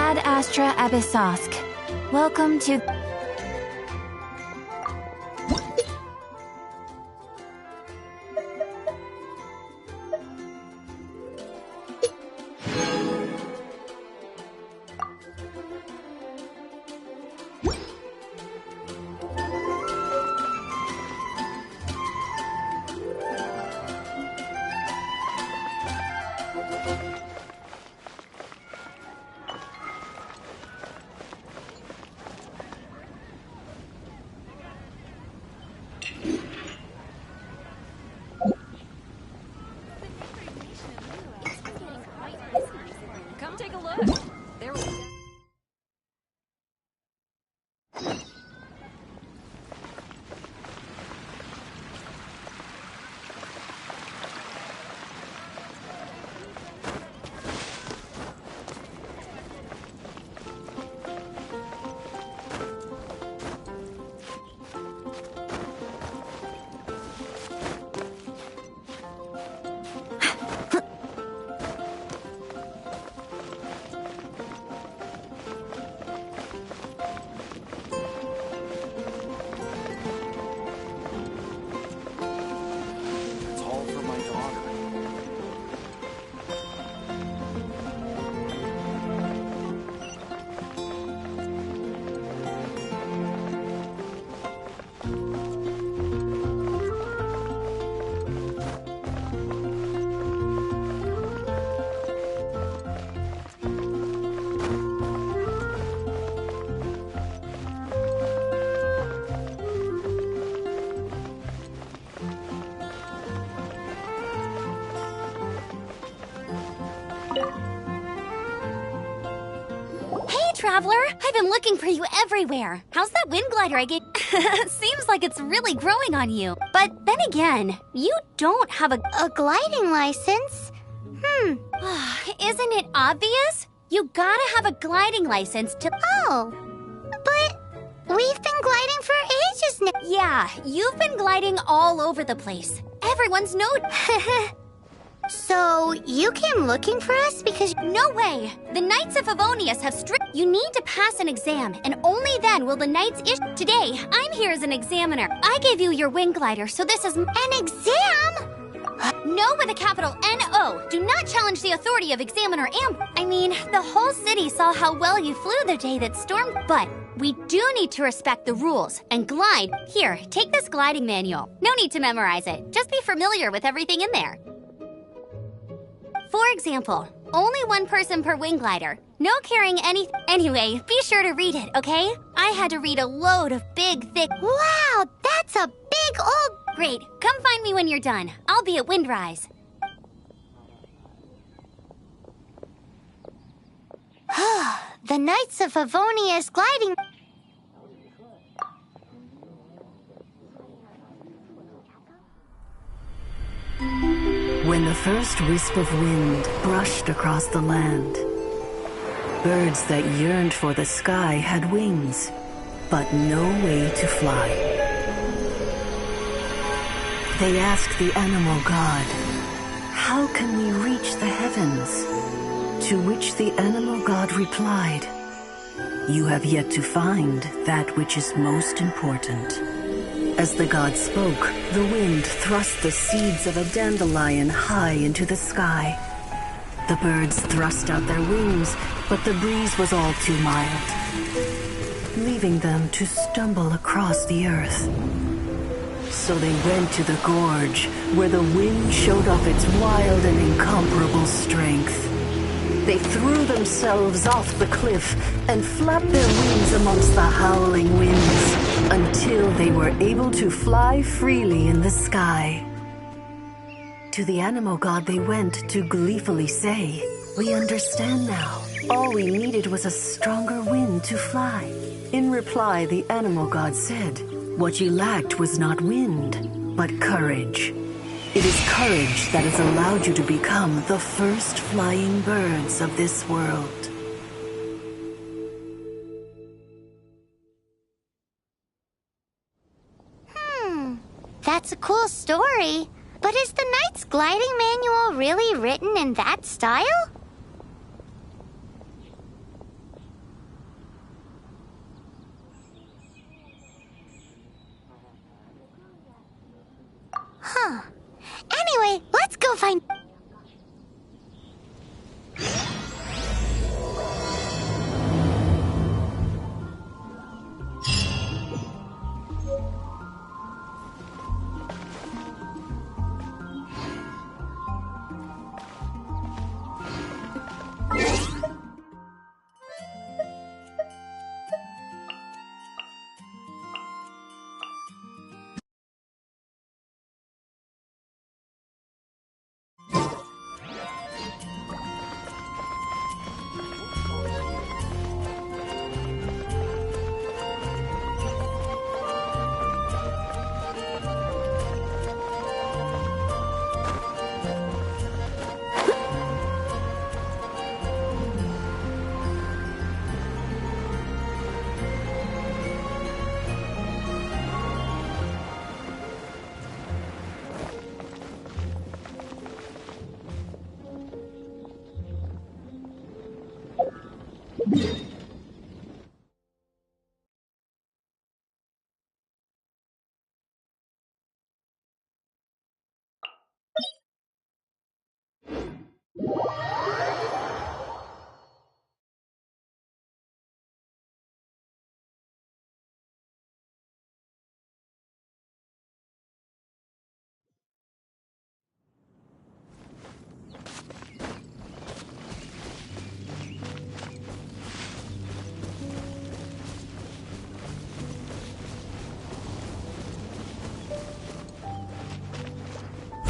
Ad Astra Abyssosk. Welcome to... Come take a look. There we go. It's all for my daughter. Hey, Traveler! I've been looking for you everywhere. How's that wind glider I gave? Seems like it's really growing on you. But then again, you don't have a gliding license. Isn't it obvious? You gotta have a gliding license to... Oh, but we've been gliding for ages now. Yeah, you've been gliding all over the place. Everyone's So, you came looking for us because... No way! The Knights of Favonius have strict... You need to pass an exam, and only then will the Knights issue... Today, I'm here as an examiner. I gave you your wing glider, so this is... An exam? No with a capital N-O. Do not challenge the authority of Examiner I mean, the whole city saw how well you flew the day that stormed... But we do need to respect the rules and glide... Here, take this gliding manual. No need to memorize it. Just be familiar with everything in there. For example, only one person per wing glider. No carrying any... Anyway, be sure to read it, okay? I had to read a load of big, thick... Wow, that's a big old... Great, come find me when you're done. I'll be at Windrise. The Knights of Favonius gliding... When the first wisp of wind brushed across the land, birds that yearned for the sky had wings, but no way to fly. They asked the animal god, "How can we reach the heavens?" To which the animal god replied, "You have yet to find that which is most important." As the god spoke, the wind thrust the seeds of a dandelion high into the sky. The birds thrust out their wings, but the breeze was all too mild, leaving them to stumble across the earth. So they went to the gorge, where the wind showed off its wild and incomparable strength. They threw themselves off the cliff and flapped their wings amongst the howling winds until they were able to fly freely in the sky. To the animal god they went to gleefully say, "We understand now. All we needed was a stronger wind to fly." In reply, the animal god said, "What you lacked was not wind, but courage. It is courage that has allowed you to become the first flying birds of this world." That's a cool story. But is the Knight's gliding manual really written in that style? find...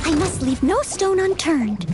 I must leave no stone unturned.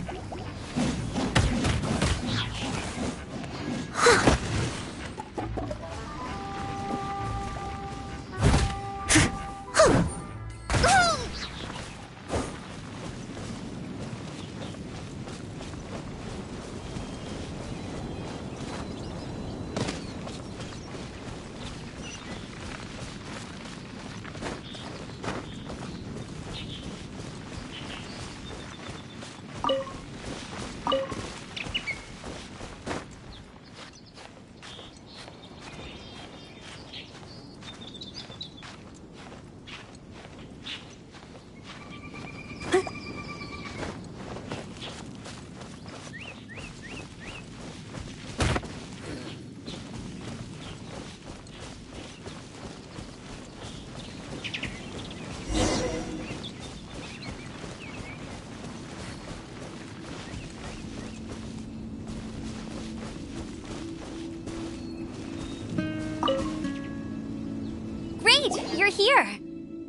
You're here.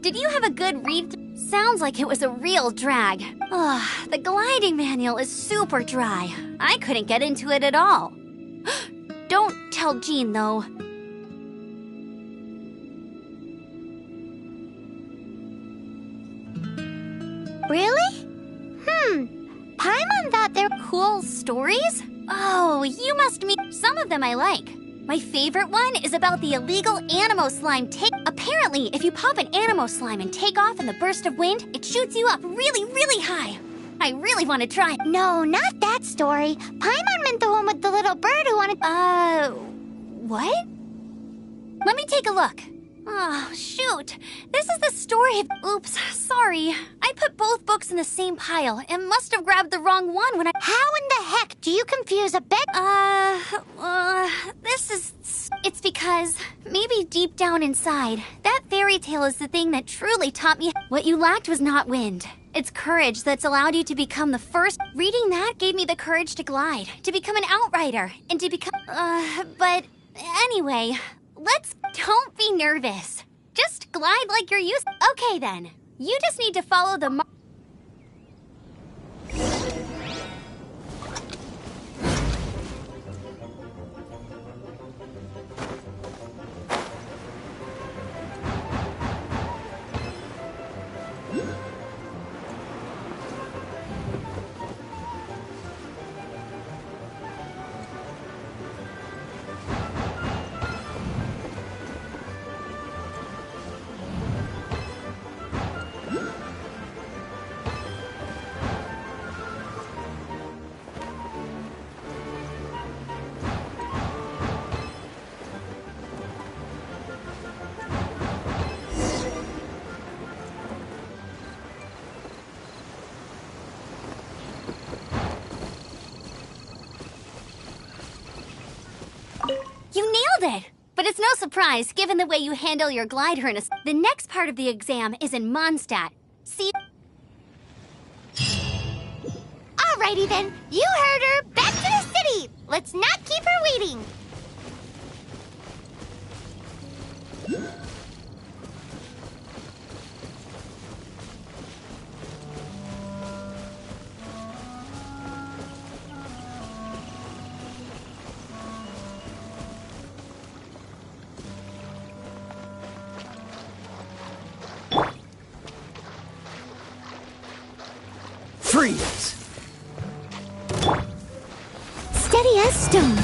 Did you have a good read? Sounds like it was a real drag. Ugh, the gliding manual is super dry. I couldn't get into it at all. Don't tell Jean, though. Really? Paimon thought they're Cool stories? Oh, you must mean some of them I like. My favorite one is about the illegal Animo Slime take. Apparently, if you pop an Animo Slime and take off in the burst of wind, it shoots you up really, really high. I really want to try. No, not that story. Paimon meant the one with the little bird who wanted... What? Let me take a look. Oh, shoot. This is the story of... Oops, sorry. I put both books in the same pile and must have grabbed the wrong one when I... How in the heck do you confuse a bed... This is... It's because, maybe deep down inside, that fairy tale is the thing that truly taught me what you lacked was not wind. It's courage that's allowed you to become the first. Reading that gave me the courage to glide, to become an outrider, and to become... But anyway, don't be nervous. Just glide like you're used... Okay then, you just need to follow the... nailed it! But it's no surprise, given the way you handle your glider in a... The next part of the exam is in Mondstadt. See... Alrighty then, you heard her. Back to the city. Let's not keep her waiting. Freeze! Steady as stone.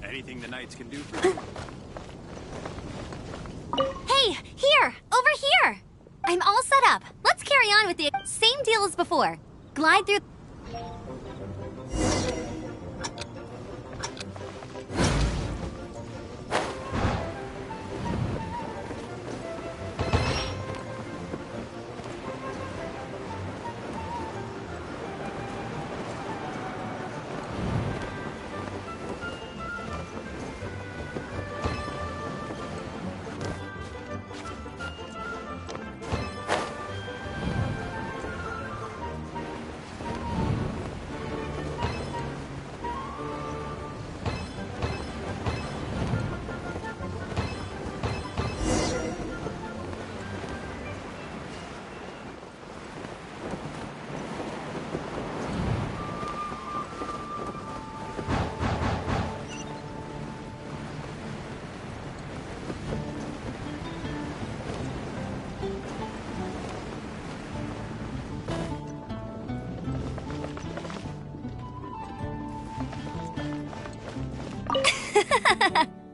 Anything the Knights can do for you? Hey, here! Over here! I'm all set up. Let's carry on with the same deal as before. Glide through...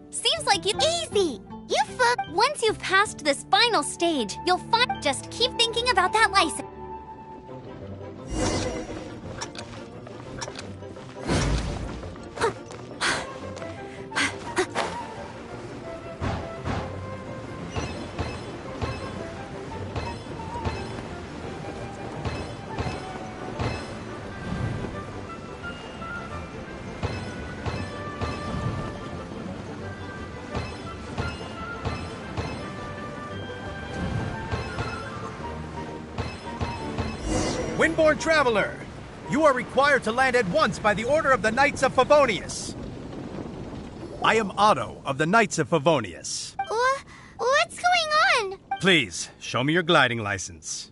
Seems like you... Easy! You fuck... Once you've passed this final stage, you'll find... Just keep thinking about that license. Windborne Traveler, you are required to land at once by the order of the Knights of Favonius. I am Otto of the Knights of Favonius. What's going on? Please, show me your gliding license.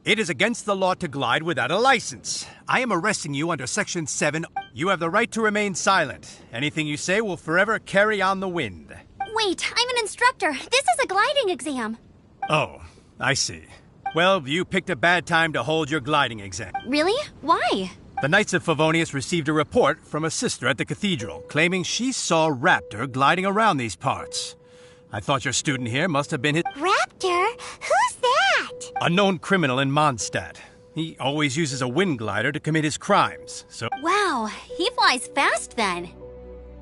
It is against the law to glide without a license. I am arresting you under Section 7. You have the right to remain silent. Anything you say will forever carry on the wind. Wait, I'm an instructor. This is a gliding exam. Oh, I see. Well, you picked a bad time to hold your gliding exam. Really? Why? The Knights of Favonius received a report from a sister at the cathedral claiming she saw Raptor gliding around these parts. I thought your student here must have been his... Raptor? Who's that? A known criminal in Mondstadt. He always uses a wind glider to commit his crimes, so... Wow, he flies fast then.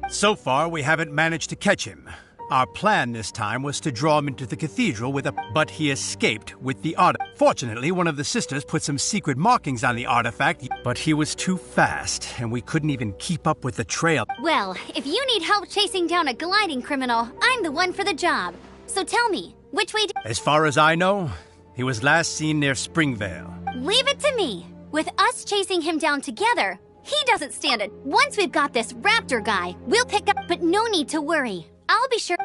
So far, we haven't managed to catch him. Our plan this time was to draw him into the cathedral with a... But he escaped with the artifact. Fortunately, one of the sisters put some secret markings on the artifact, but he was too fast, and we couldn't even keep up with the trail. Well, if you need help chasing down a gliding criminal, I'm the one for the job. So tell me, which way As far as I know, he was last seen near Springvale. Leave it to me. With us chasing him down together, he doesn't stand it. Once we've got this Raptor guy, we'll pick up... But no need to worry. I'll be sure...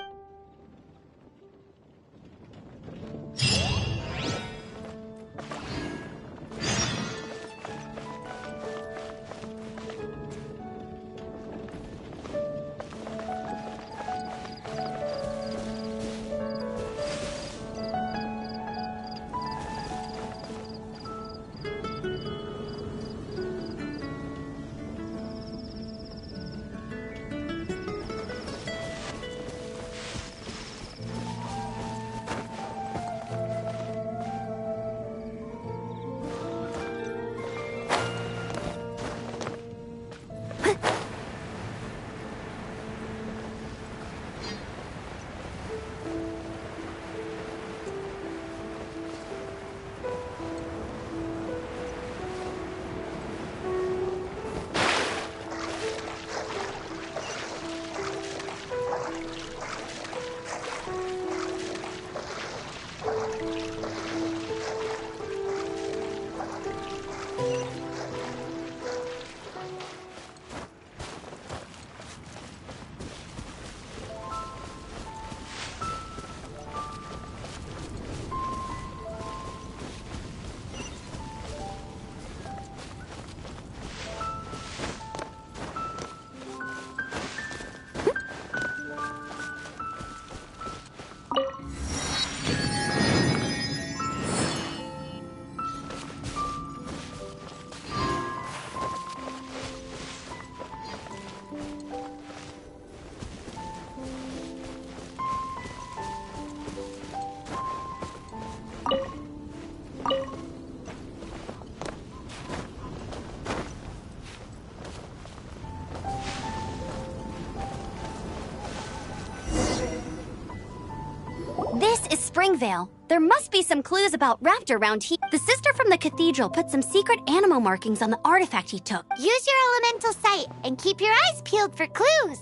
This is Springvale. There must be some clues about Raptor around here. The sister from the cathedral put some secret animal markings on the artifact he took. Use your elemental sight and keep your eyes peeled for clues.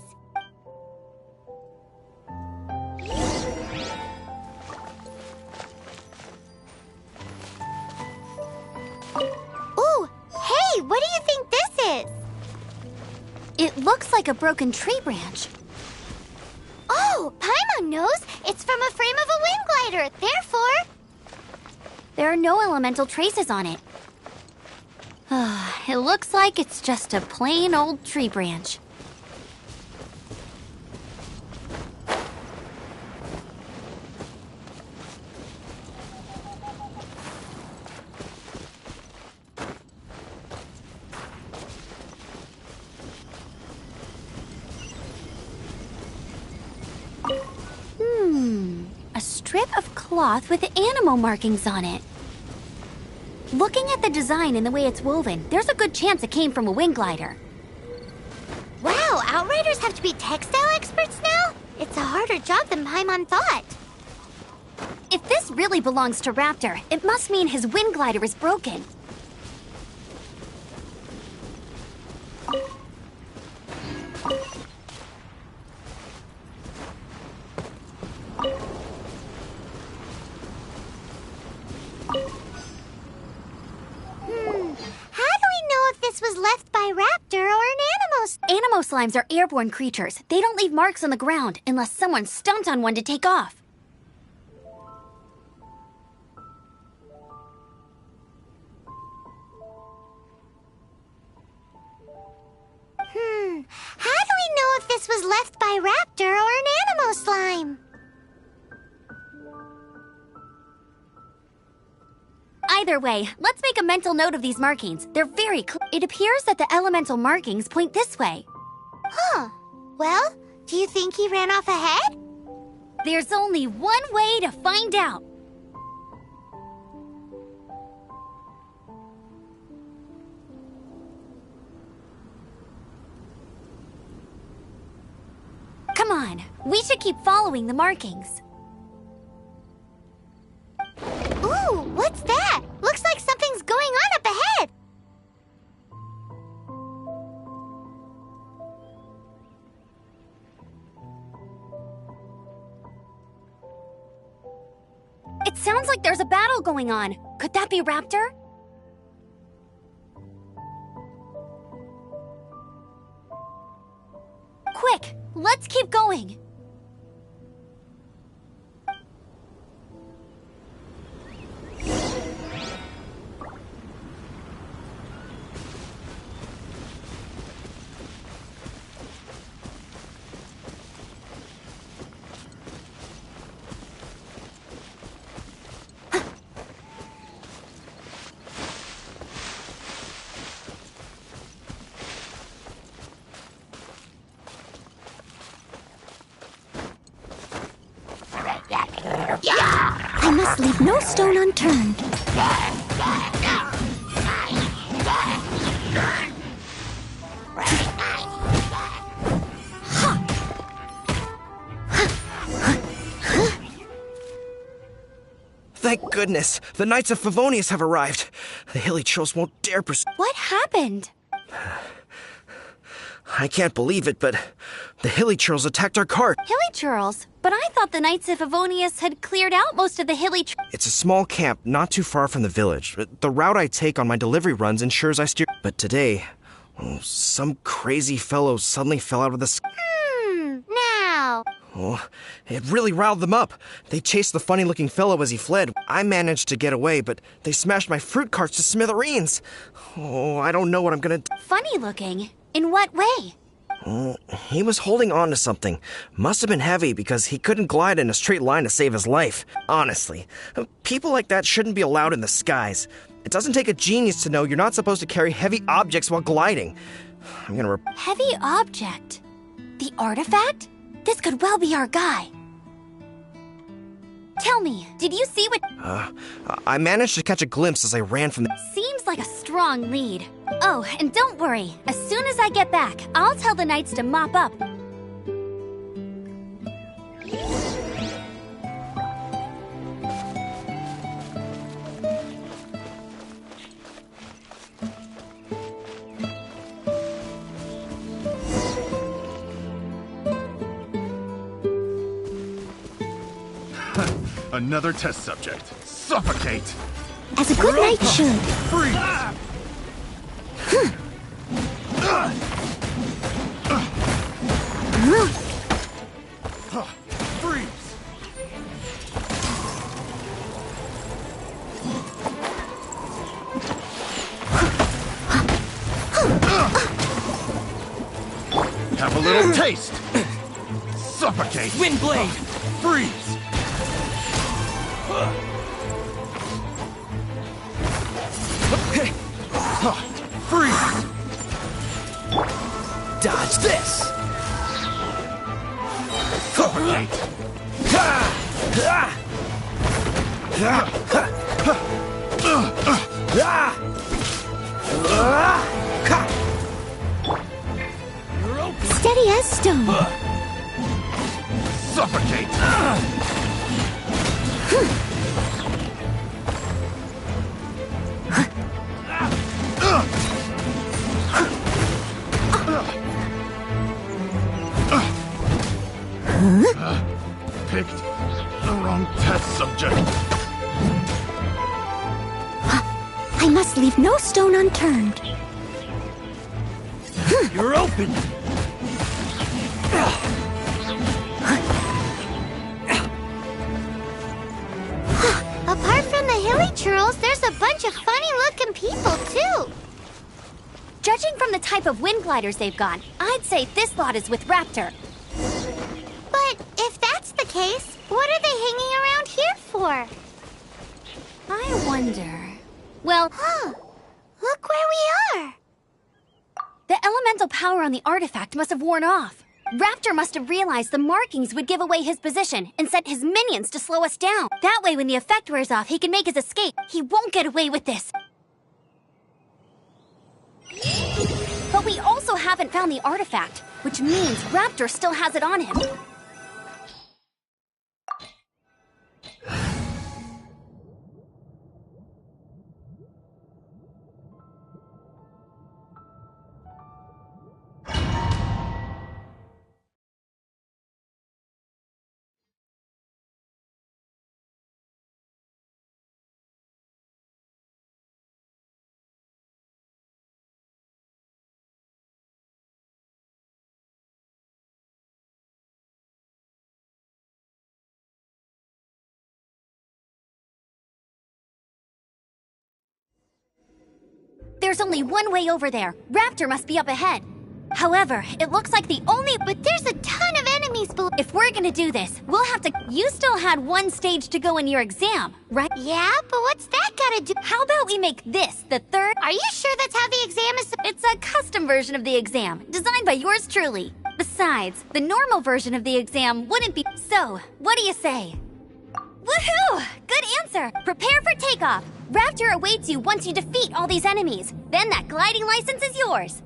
Ooh, hey, what do you think this is? It looks like a broken tree branch. Oh, Paimon knows. It's from a frame of a wind glider. Therefore... There are no elemental traces on it. It looks like it's just a plain old tree branch. A strip of cloth with animal markings on it. Looking at the design and the way it's woven, there's a good chance it came from a wind glider. Wow, Outriders have to be textile experts now? It's a harder job than Paimon thought. If this really belongs to Raptor, it must mean his wind glider is broken. Was left by Raptor or an Animo slimes are airborne creatures. They don't leave marks on the ground unless someone stomped on one to take off. this was left by raptor or an animal slime. Either way, let's make a mental note of these markings. They're very clear. It appears that the elemental markings point this way. Huh. Well, do you think he ran off ahead? There's only one way to find out. Come on, we should keep following the markings. Ooh, what's that? Looks like something's going on up ahead. It sounds like there's a battle going on. Could that be Raptor? Quick, let's keep going. I must leave no stone unturned. Thank goodness, the Knights of Favonius have arrived. The hilly trolls won't dare pursue. What happened? I can't believe it, but the hilly trolls attacked our cart. Hilly churls? But I thought the Knights of Favonius had cleared out most of the hilly It's a small camp not too far from the village. The route I take on my delivery runs ensures I steer. But today, some crazy fellow suddenly fell out of the sky. Now. Oh, it really riled them up. They chased the funny-looking fellow as he fled. I managed to get away, but they smashed my fruit carts to smithereens. Oh, I don't know what I'm gonna do. Funny looking? In what way? He was holding on to something. Must have been heavy because he couldn't glide in a straight line to save his life. Honestly, people like that shouldn't be allowed in the skies. It doesn't take a genius to know you're not supposed to carry heavy objects while gliding. I'm gonna Heavy object? The artifact? This could well be our guy. Tell me, did you see what— I managed to catch a glimpse as I ran from the— Seems like a strong lead. Oh, and don't worry. As soon as I get back, I'll tell the Knights to mop up. Another test subject. Suffocate! As a good knight should. Freeze! Freeze! Have a little taste! Suffocate! Windblade! Freeze! Freeze! Dodge this! Suffocate! Steady as stone. Suffocate! Picked the wrong test subject. I must leave no stone unturned. You're open! Apart from the hilly churls, there's a bunch of funny-looking people, too. Judging from the type of wind gliders they've got, I'd say this lot is with Raptor. But if that's the case, what are they hanging around here for? I wonder... Well... Huh. Look where we are! The elemental power on the artifact must have worn off. Raptor must have realized the markings would give away his position and sent his minions to slow us down. That way, when the effect wears off, he can make his escape. He won't get away with this. But we also haven't found the artifact, which means Raptor still has it on him. There's only one way over there. Raptor must be up ahead. However, it looks like the only... But there's a ton of enemies below. If we're gonna do this, we'll have to... You still had one stage to go in your exam, right? Yeah, but what's that gotta do? How about we make this the third... Are you sure that's how the exam is... It's a custom version of the exam, designed by yours truly. Besides, the normal version of the exam wouldn't be... So, what do you say? Woohoo! Good answer! Prepare for takeoff! Raptor awaits you once you defeat all these enemies. Then that gliding license is yours.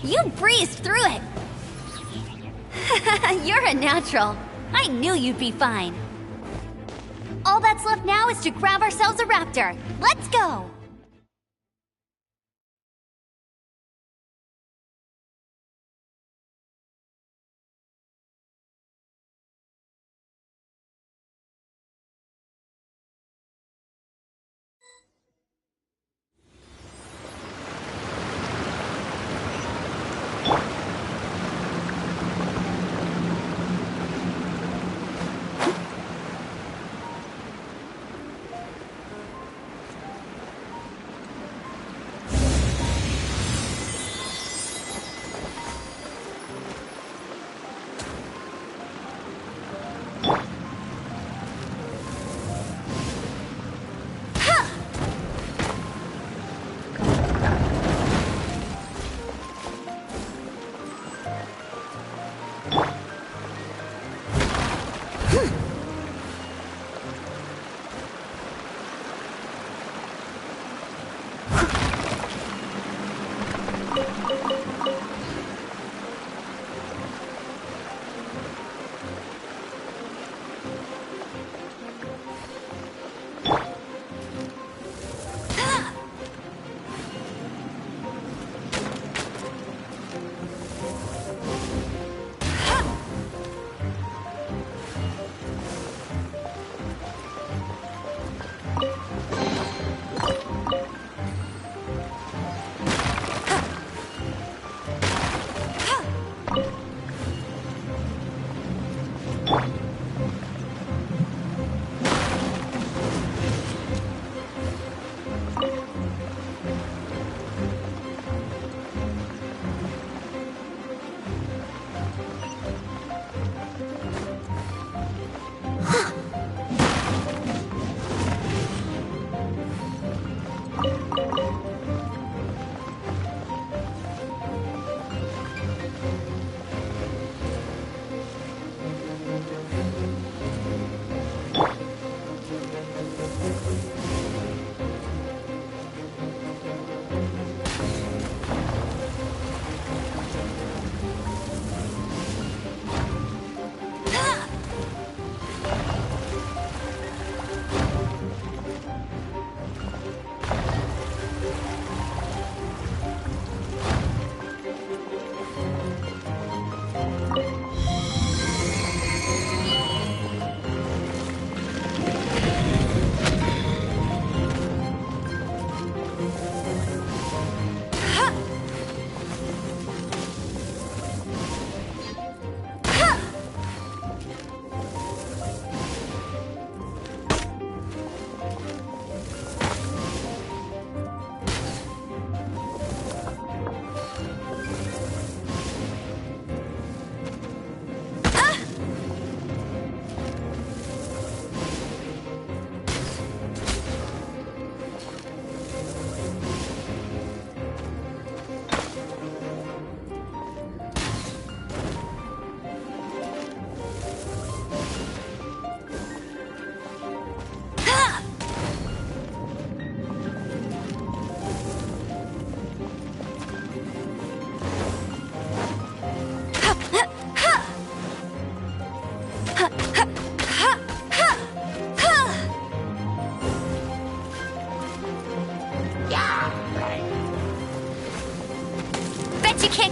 You breezed through it! You're a natural. I knew you'd be fine. All that's left now is to grab ourselves a raptor. Let's go!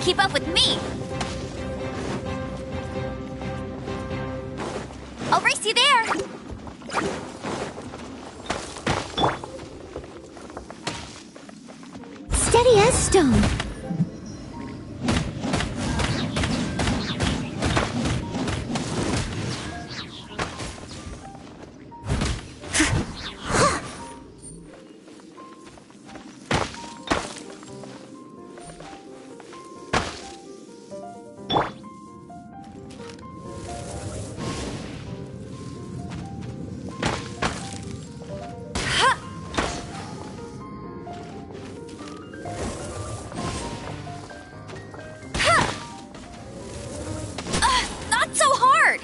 keep up with me. I'll race you there. Steady as stone. Not so hard.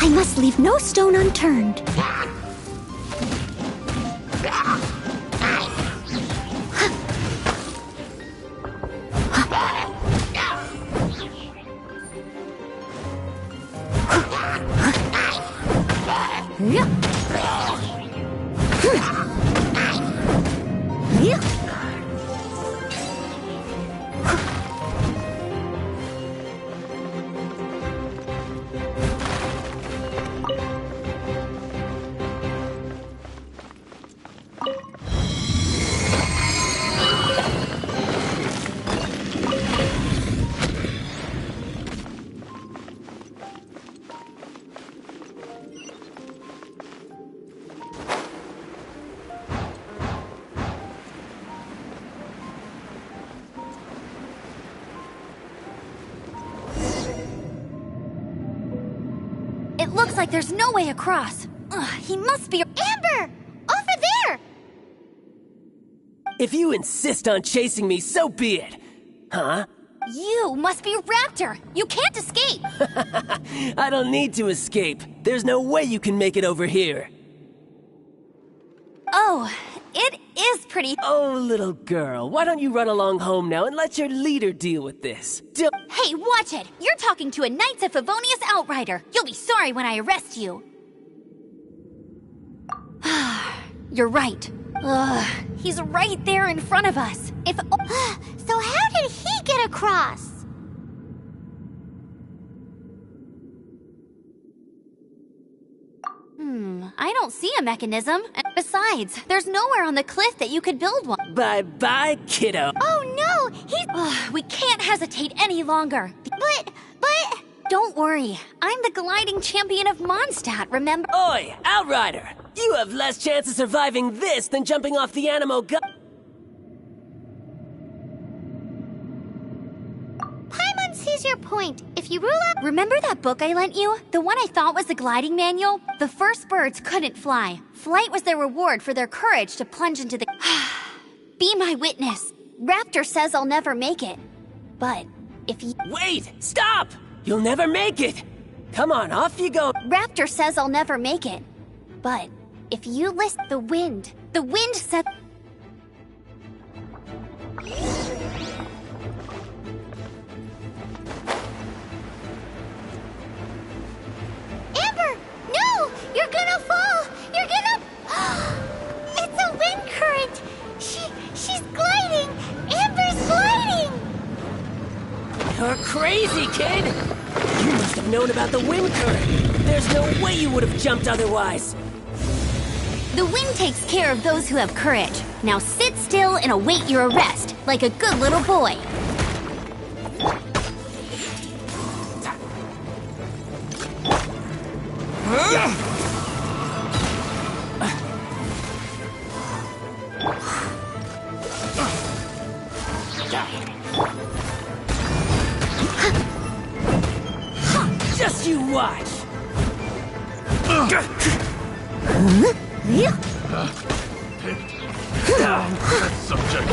I must leave no stone unturned. It looks like there's no way across. He must be... Amber! Over there! If you insist on chasing me, so be it. Huh? You must be Raptor! You can't escape! I don't need to escape. There's no way you can make it over here. Oh, it is pretty... Oh, little girl, why don't you run along home now and let your leader deal with this? Hey, watch it! You're talking to a Knights of Favonius outrider. You'll be sorry when I arrest you. You're right. He's right there in front of us. If... So how did he get across? I don't see a mechanism. And besides, there's nowhere on the cliff that you could build one. Bye-bye, kiddo. Oh no, he's... We can't hesitate any longer. But... Don't worry. I'm the gliding champion of Mondstadt, remember? Oi, Outrider! You have less chance of surviving this than jumping off the Animo God. Paimon sees your point. If you rule out... Remember that book I lent you? The one I thought was the gliding manual? The first birds couldn't fly. Flight was their reward for their courage to plunge into the... Be my witness. Raptor says I'll never make it. But if you... Wait! Stop! You'll never make it! Come on, off you go! Raptor says I'll never make it. But if you listen... The wind said... Amber! No! You're gonna fall! You're gonna... It's a wind current! She's gliding! Amber's gliding! You're crazy, kid! You must have known about the wind current. There's no way you would have jumped otherwise. The wind takes care of those who have courage. Now sit still and await your arrest, like a good little boy. Just you watch! That subject.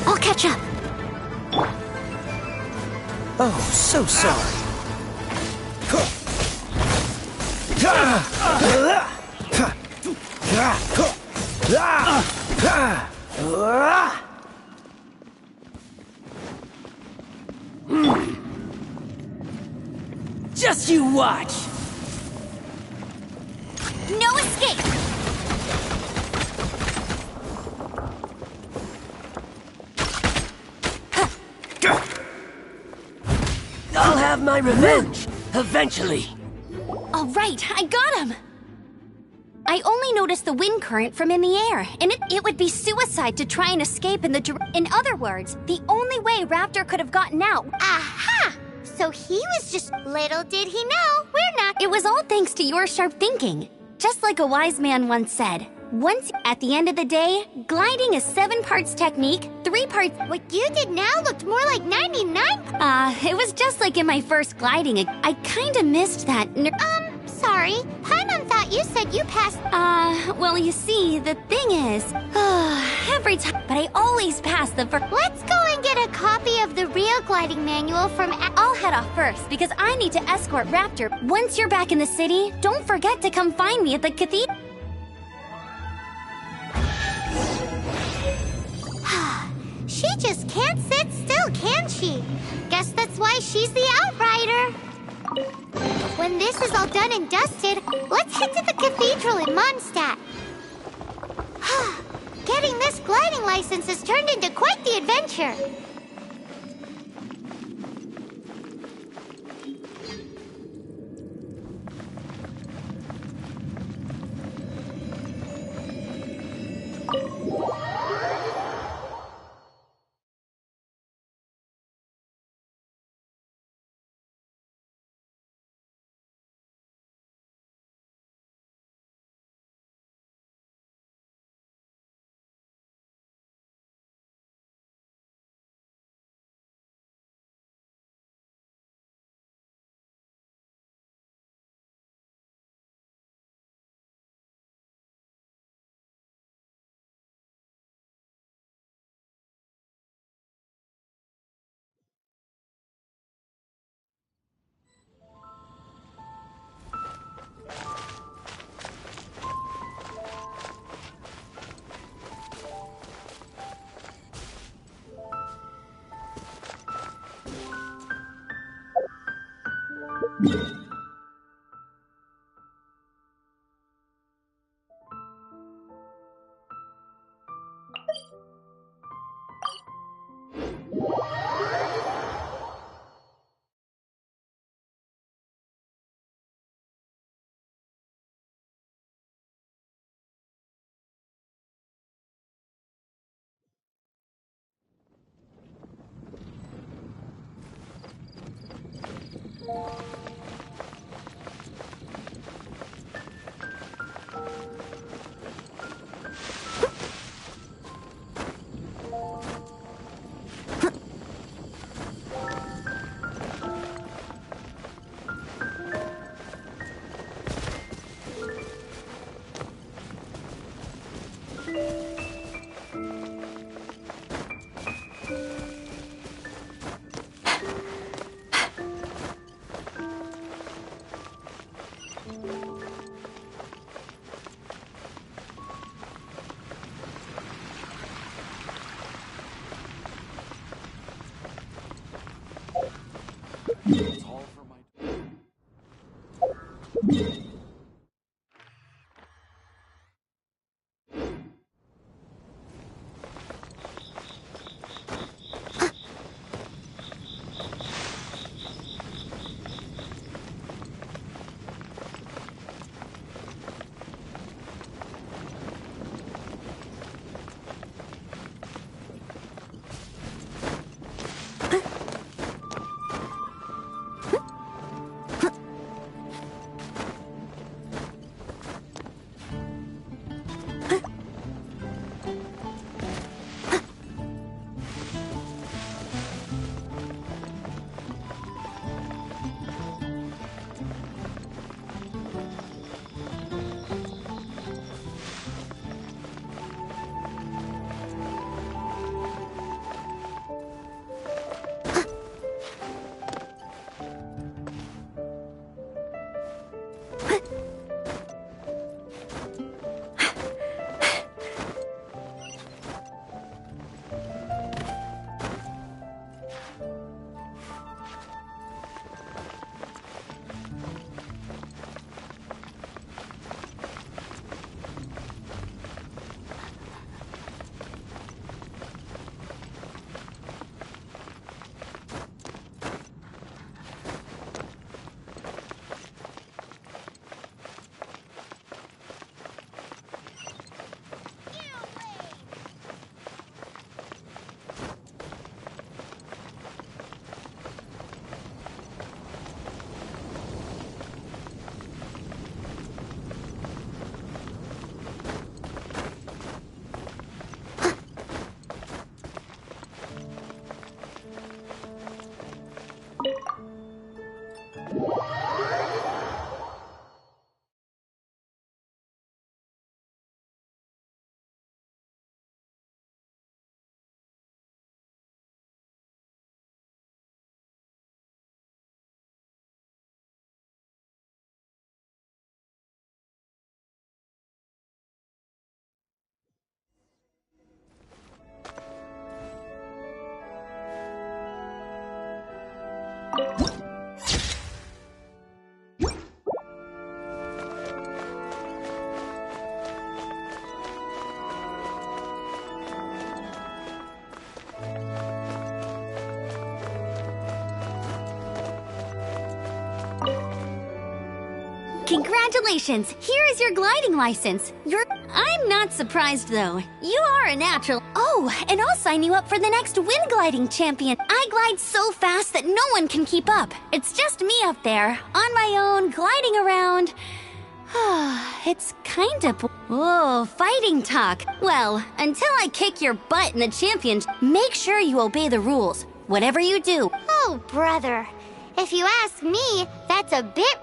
I'll catch up. Oh, so sorry. Just you watch! No escape! I'll have my revenge, eventually. All right, I got him! I only noticed the wind current from in the air, and it would be suicide to try and escape in the In other words, the only way Raptor could have gotten out... Aha! So he was just... Little did he know, we're not... It was all thanks to your sharp thinking. Just like a wise man once said, once at the end of the day, gliding is 7 parts technique, 3 parts... What you did now looked more like 99... It was just like in my first gliding. I kinda missed that... Sorry. Paimon thought you said you passed... well, you see, the thing is... every time... But I always pass the first... Let's go and get a copy of the real gliding manual from... I'll head off first, because I need to escort Raptor. Once you're back in the city, don't forget to come find me at the cathedral. She just can't sit still, can she? Guess that's why she's the Outrider. When this is all done and dusted, let's head to the cathedral in Mondstadt. Getting this gliding license has turned into quite the adventure. Congratulations! Here is your gliding license. I'm not surprised, though. You are a natural. Oh, and I'll sign you up for the next wind gliding champion. I glide so fast that no one can keep up. It's just me up there, on my own, gliding around. It's kind of... Oh, fighting talk. Well, until I kick your butt in the championship, make sure you obey the rules. Whatever you do. Oh, brother. If you ask me, that's a bit...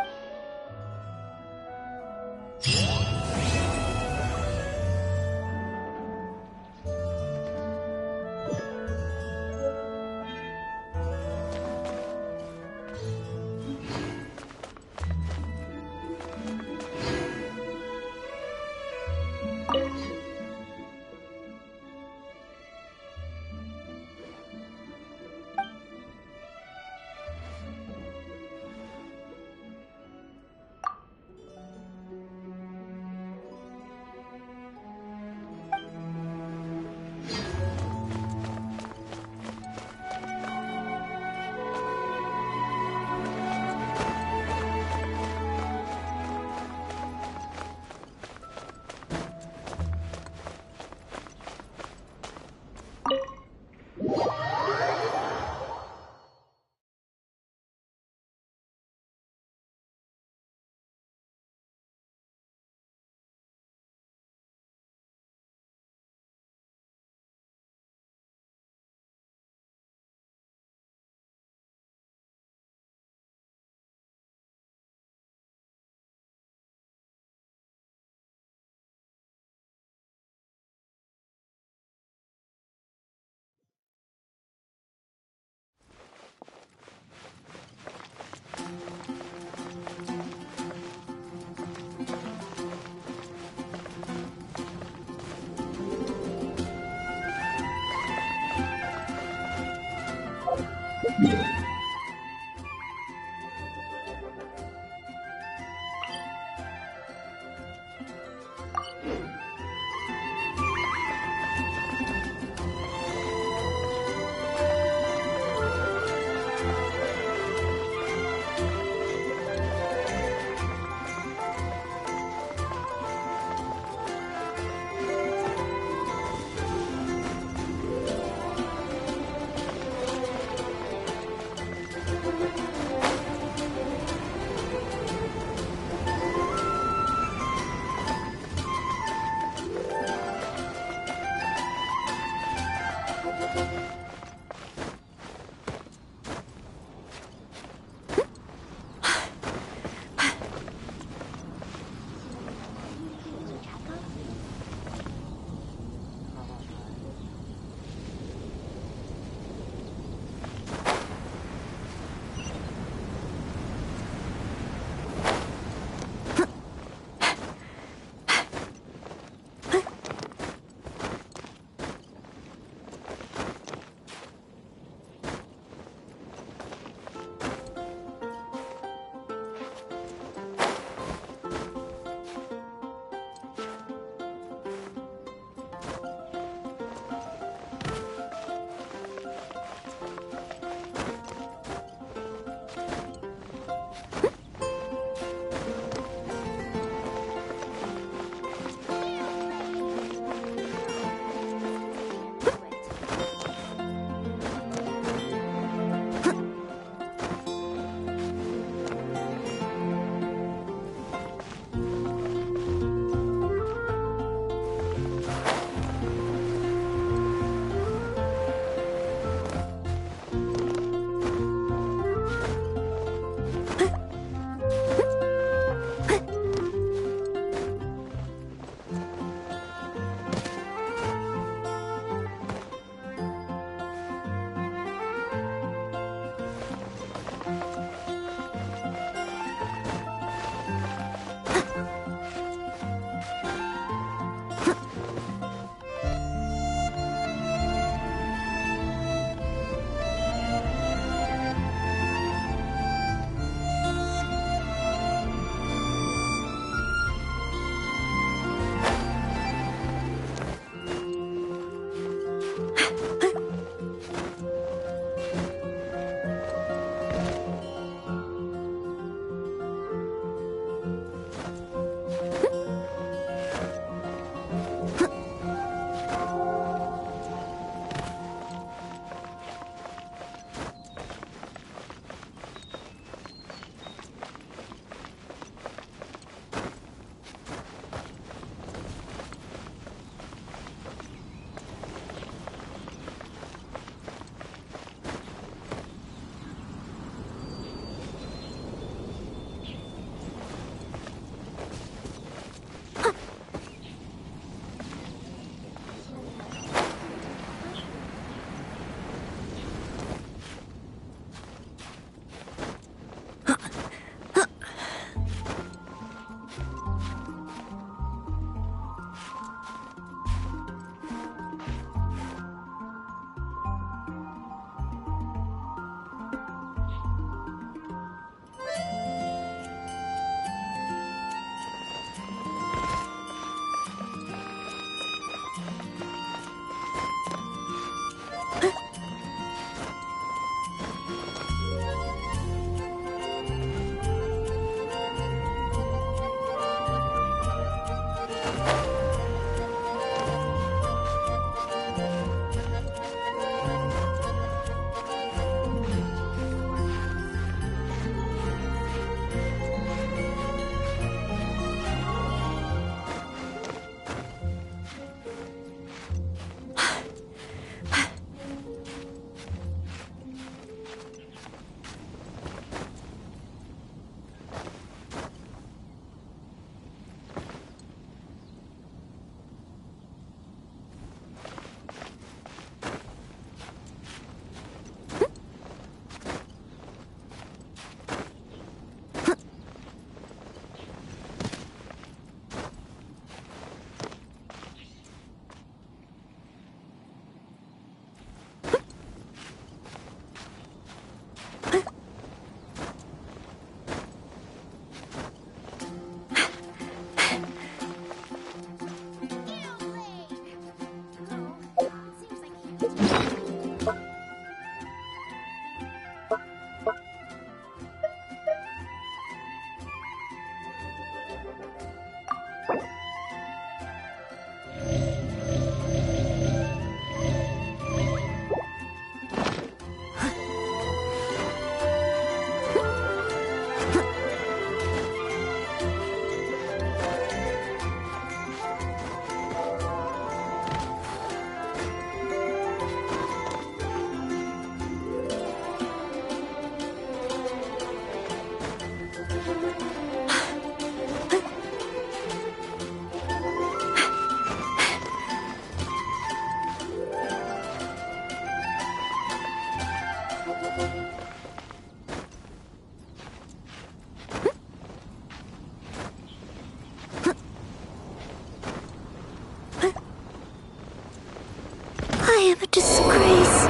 I am a disgrace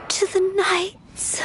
to the knights.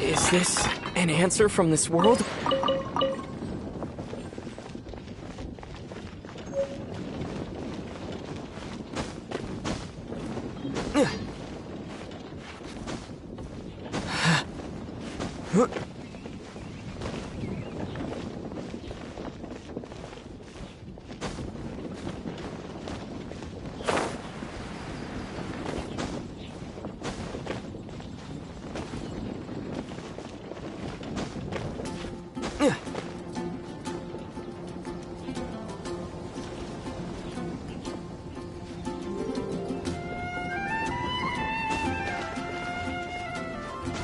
Is this an answer from this world?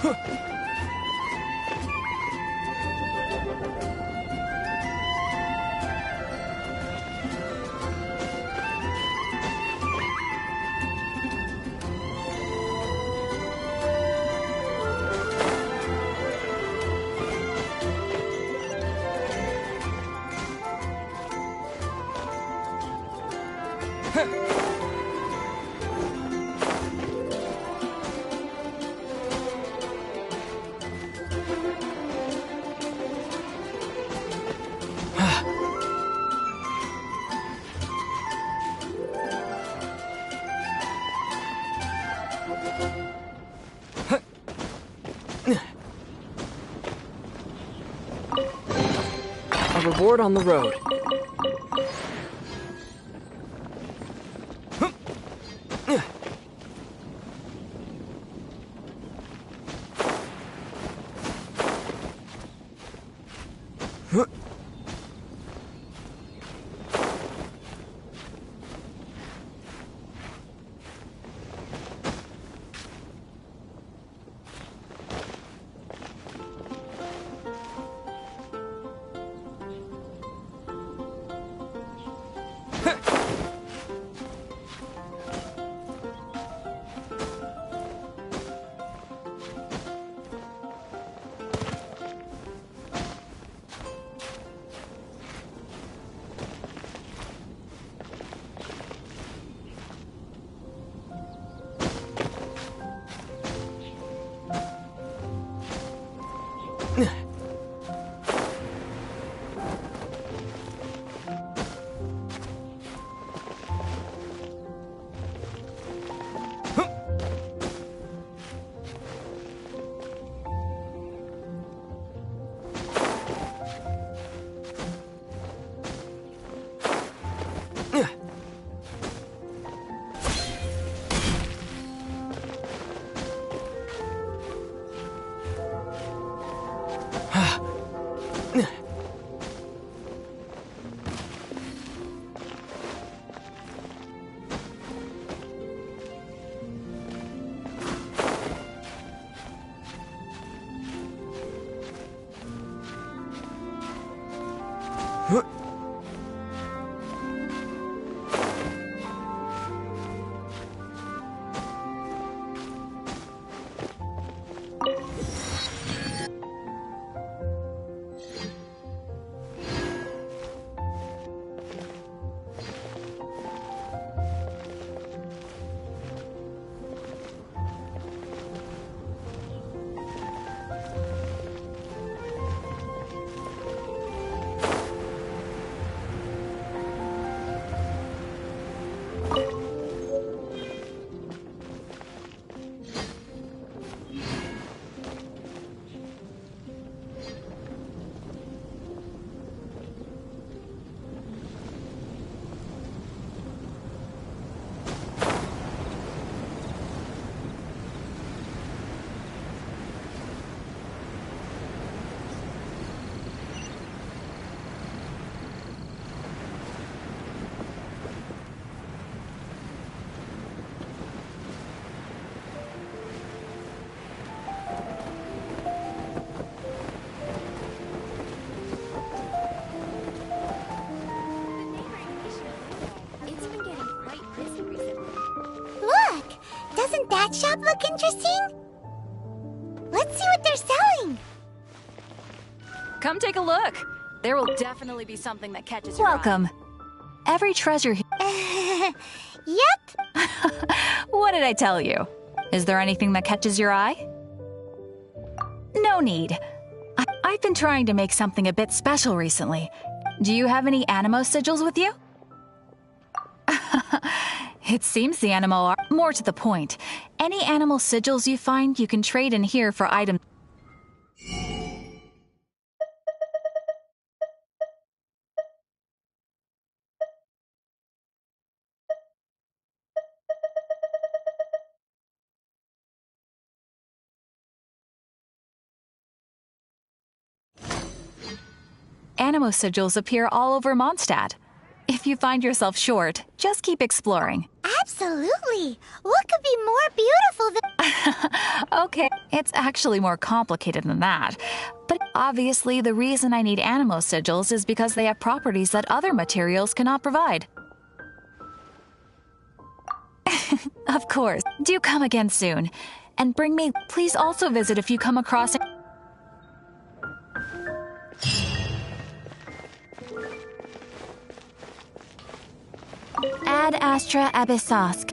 A reward on the road. Doesn't that shop look interesting? Let's see what they're selling. Come take a look. There will definitely be something that catches your eye. Welcome. Every treasure Yep. What did I tell you? Is there anything that catches your eye? No need. I've been trying to make something a bit special recently. Do you have any Animo sigils with you? It seems the Animo are more to the point. Any animal sigils you find, you can trade in here for items. Animo sigils appear all over Mondstadt. If you find yourself short, just keep exploring. Absolutely. What could be more beautiful than... Okay, It's actually more complicated than that. But obviously, the reason I need animo sigils is because they have properties that other materials cannot provide. Of course. Do come again soon. And bring me... Please also visit if you come across... Ad Astra Abyssosk.